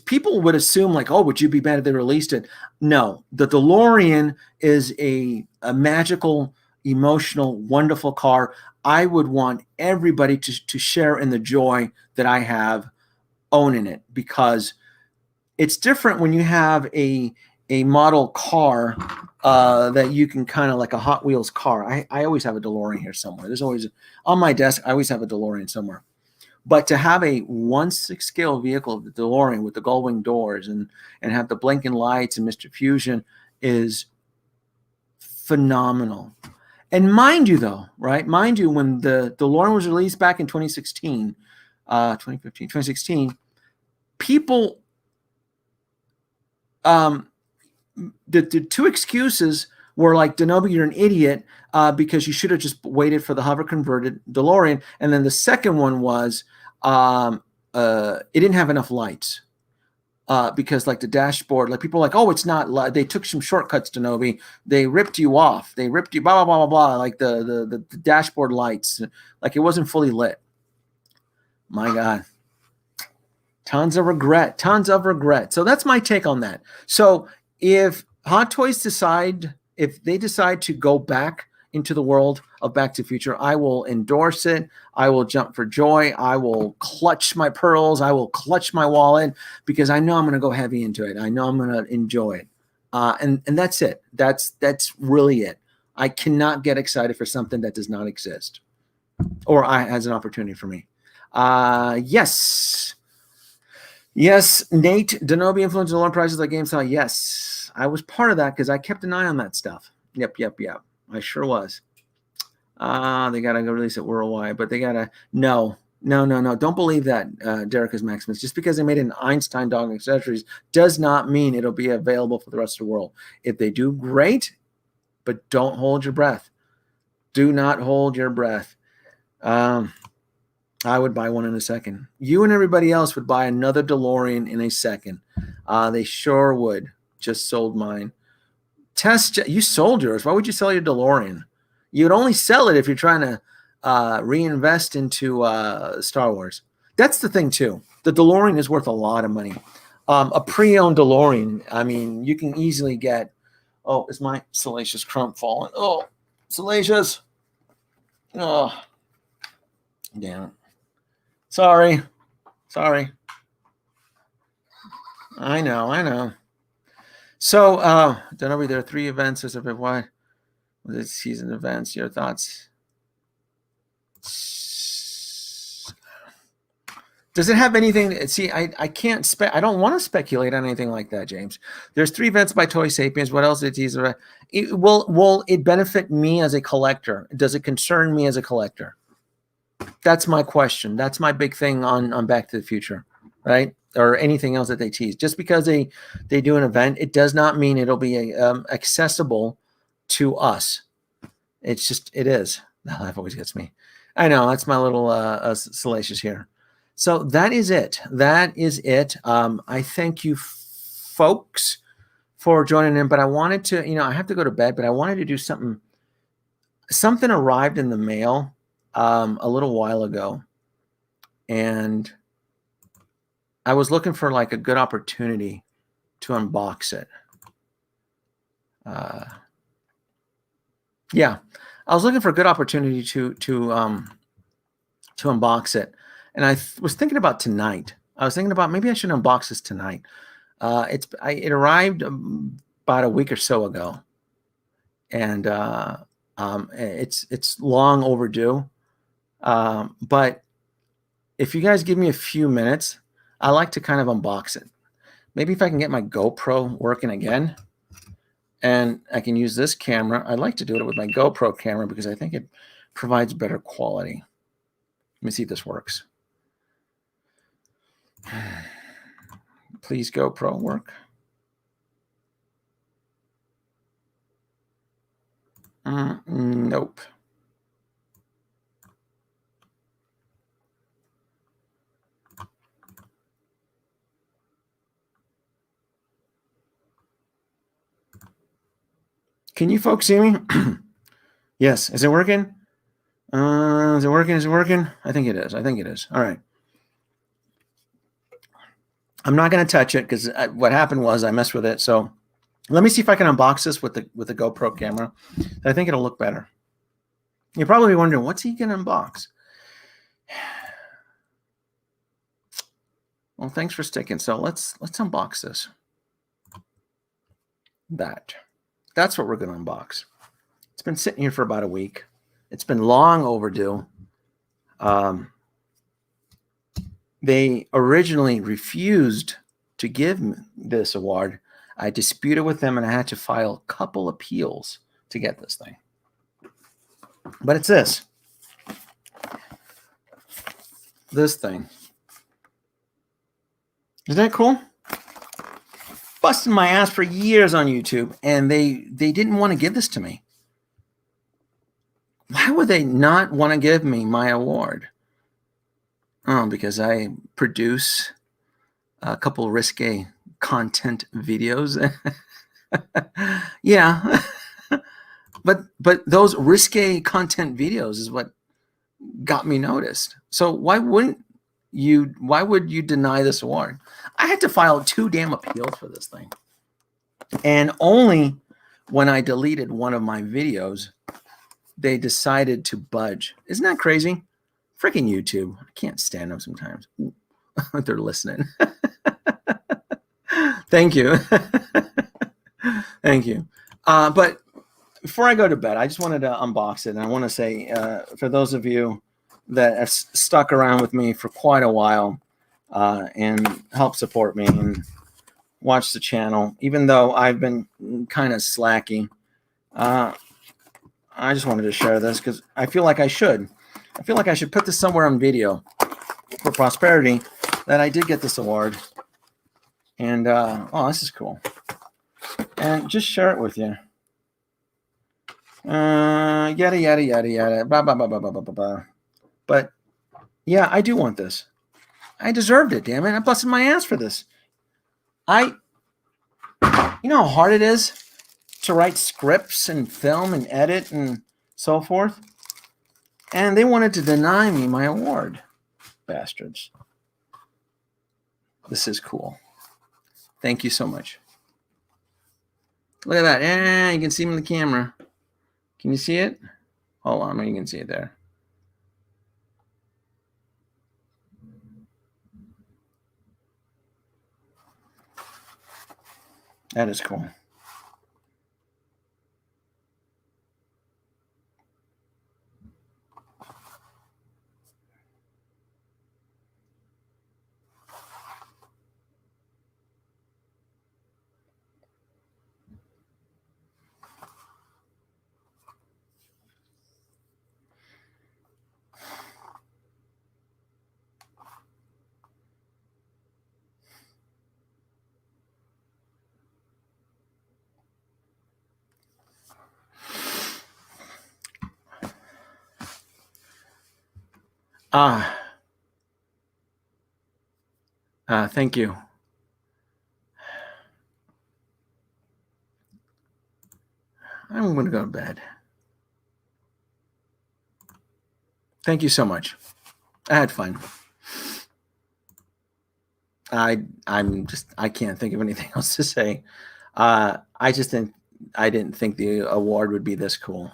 people would assume like, oh, would you be mad if they released it? No, the DeLorean is a magical, emotional, wonderful car. I would want everybody to share in the joy that I have owning it, because it's different when you have a model car that you can kind of like a Hot Wheels car. I always have a DeLorean here somewhere. There's always on my desk. I always have a DeLorean somewhere. But to have a 1/6 scale vehicle, the DeLorean with the gull-wing doors and have the blinking lights and Mr. Fusion is phenomenal. And mind you, though, right? Mind you, when the DeLorean was released back in 2016, 2015, 2016, people, the two excuses were like, Denobi, you're an idiot because you should have just waited for the hover converted DeLorean. And then the second one was it didn't have enough lights because like the dashboard, like people were like, oh, it's not, they took some shortcuts, Denobi. They ripped you off. They ripped you, blah, blah, blah, blah, blah. Like the dashboard lights, like it wasn't fully lit. My God. Tons of regret. So that's my take on that. So if Hot Toys decide to go back into the world of Back to the Future, I will endorse it. I will jump for joy. I will clutch my pearls. I will clutch my wallet because I know I'm going to go heavy into it. I know I'm going to enjoy it. And that's it. That's really it. I cannot get excited for something that does not exist or has an opportunity for me. Yes, Nate, Denobi influenced the lower prices like GameStop. Yes, I was part of that because I kept an eye on that stuff. Yep. I sure was. They got to go release it worldwide, but they got to, no. Don't believe that, Derek Maximus. Just because they made an Einstein dog accessories does not mean it'll be available for the rest of the world. If they do, great, but don't hold your breath. Do not hold your breath. I would buy one in a second. You and everybody else would buy another DeLorean in a second. They sure would. Just sold mine. You sold yours. Why would you sell your DeLorean? You'd only sell it if you're trying to reinvest into Star Wars. That's the thing, too. The DeLorean is worth a lot of money. A pre-owned DeLorean, I mean, you can easily get... Oh, is my Salacious Crump falling? Oh, Salacious. Oh, damn it. Sorry. I know. So, don't know. There are 3 events as of why this season events. Your thoughts? Does it have anything? See, I can't I don't want to speculate on anything like that, James. There's 3 events by Toy Sapiens. What else did tease? Will it benefit me as a collector? Does it concern me as a collector? That's my question. That's my big thing on Back to the Future, right? Or anything else that they tease. Just because they do an event, it does not mean it'll be accessible to us. It's just, it is. That always gets me. I know, that's my little salacious here. So that is it. I thank you folks for joining in, but I wanted to, I have to go to bed, but I wanted to do something. Something arrived in the mail a little while ago, and I was looking for like a good opportunity to unbox it. Yeah, I was looking for a good opportunity to unbox it, and I was thinking about tonight. I was thinking about maybe I should unbox this tonight. It arrived about a week or so ago, and it's long overdue. But if you guys give me a few minutes, I like to kind of unbox it. Maybe if I can get my GoPro working again and I can use this camera. I'd like to do it with my GoPro camera because I think it provides better quality. Let me see if this works. Please, GoPro, work. Nope. Can you folks see me? Yes. Is it working? Is it working? Is it working? I think it is. I think it is. All right. I'm not going to touch it because what happened was I messed with it. So let me see if I can unbox this with the GoPro camera. I think it'll look better. You're probably wondering, what's he going to unbox? Well, thanks for sticking. So let's unbox this. That's what we're going to unbox. It's been sitting here for about a week. It's been long overdue. They originally refused to give this award. I disputed with them, and I had to file a couple appeals to get this thing. But it's this thing. Isn't that cool? Busting my ass for years on YouTube, and they didn't want to give this to me. Why would they not want to give me my award? Oh, because I produce a couple risque content videos. Yeah. But those risque content videos is what got me noticed. So why would you deny this award? I had to file 2 damn appeals for this thing. And only when I deleted one of my videos, they decided to budge. Isn't that crazy? Freaking YouTube. I can't stand them sometimes. They're listening. Thank you. Thank you. But before I go to bed, I just wanted to unbox it. And I want to say, for those of you that have stuck around with me for quite a while and help support me and watch the channel, even though I've been kind of slacking, I just wanted to share this because I feel like I should. I feel like I should put this somewhere on video for prosperity that I did get this award. And, oh, this is cool. And just share it with you. Yada, yada, yada, yada. Blah, blah, blah, blah, blah, blah, blah. But, yeah, I do want this. I deserved it, damn it. I busted my ass for this. You know how hard it is to write scripts and film and edit and so forth? And they wanted to deny me my award. Bastards. This is cool. Thank you so much. Look at that. You can see me in the camera. Can you see it? Hold on, you can see it there. That is cool. Thank you. I'm going to go to bed. Thank you so much. I had fun. I can't think of anything else to say. I didn't think the award would be this cool.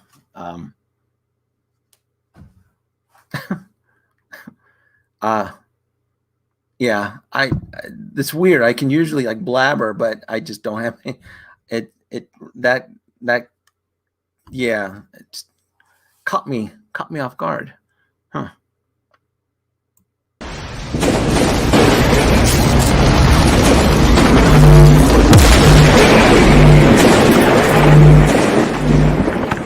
Yeah, it's weird. I can usually like blabber, but I just don't have yeah, it caught me off guard. Huh.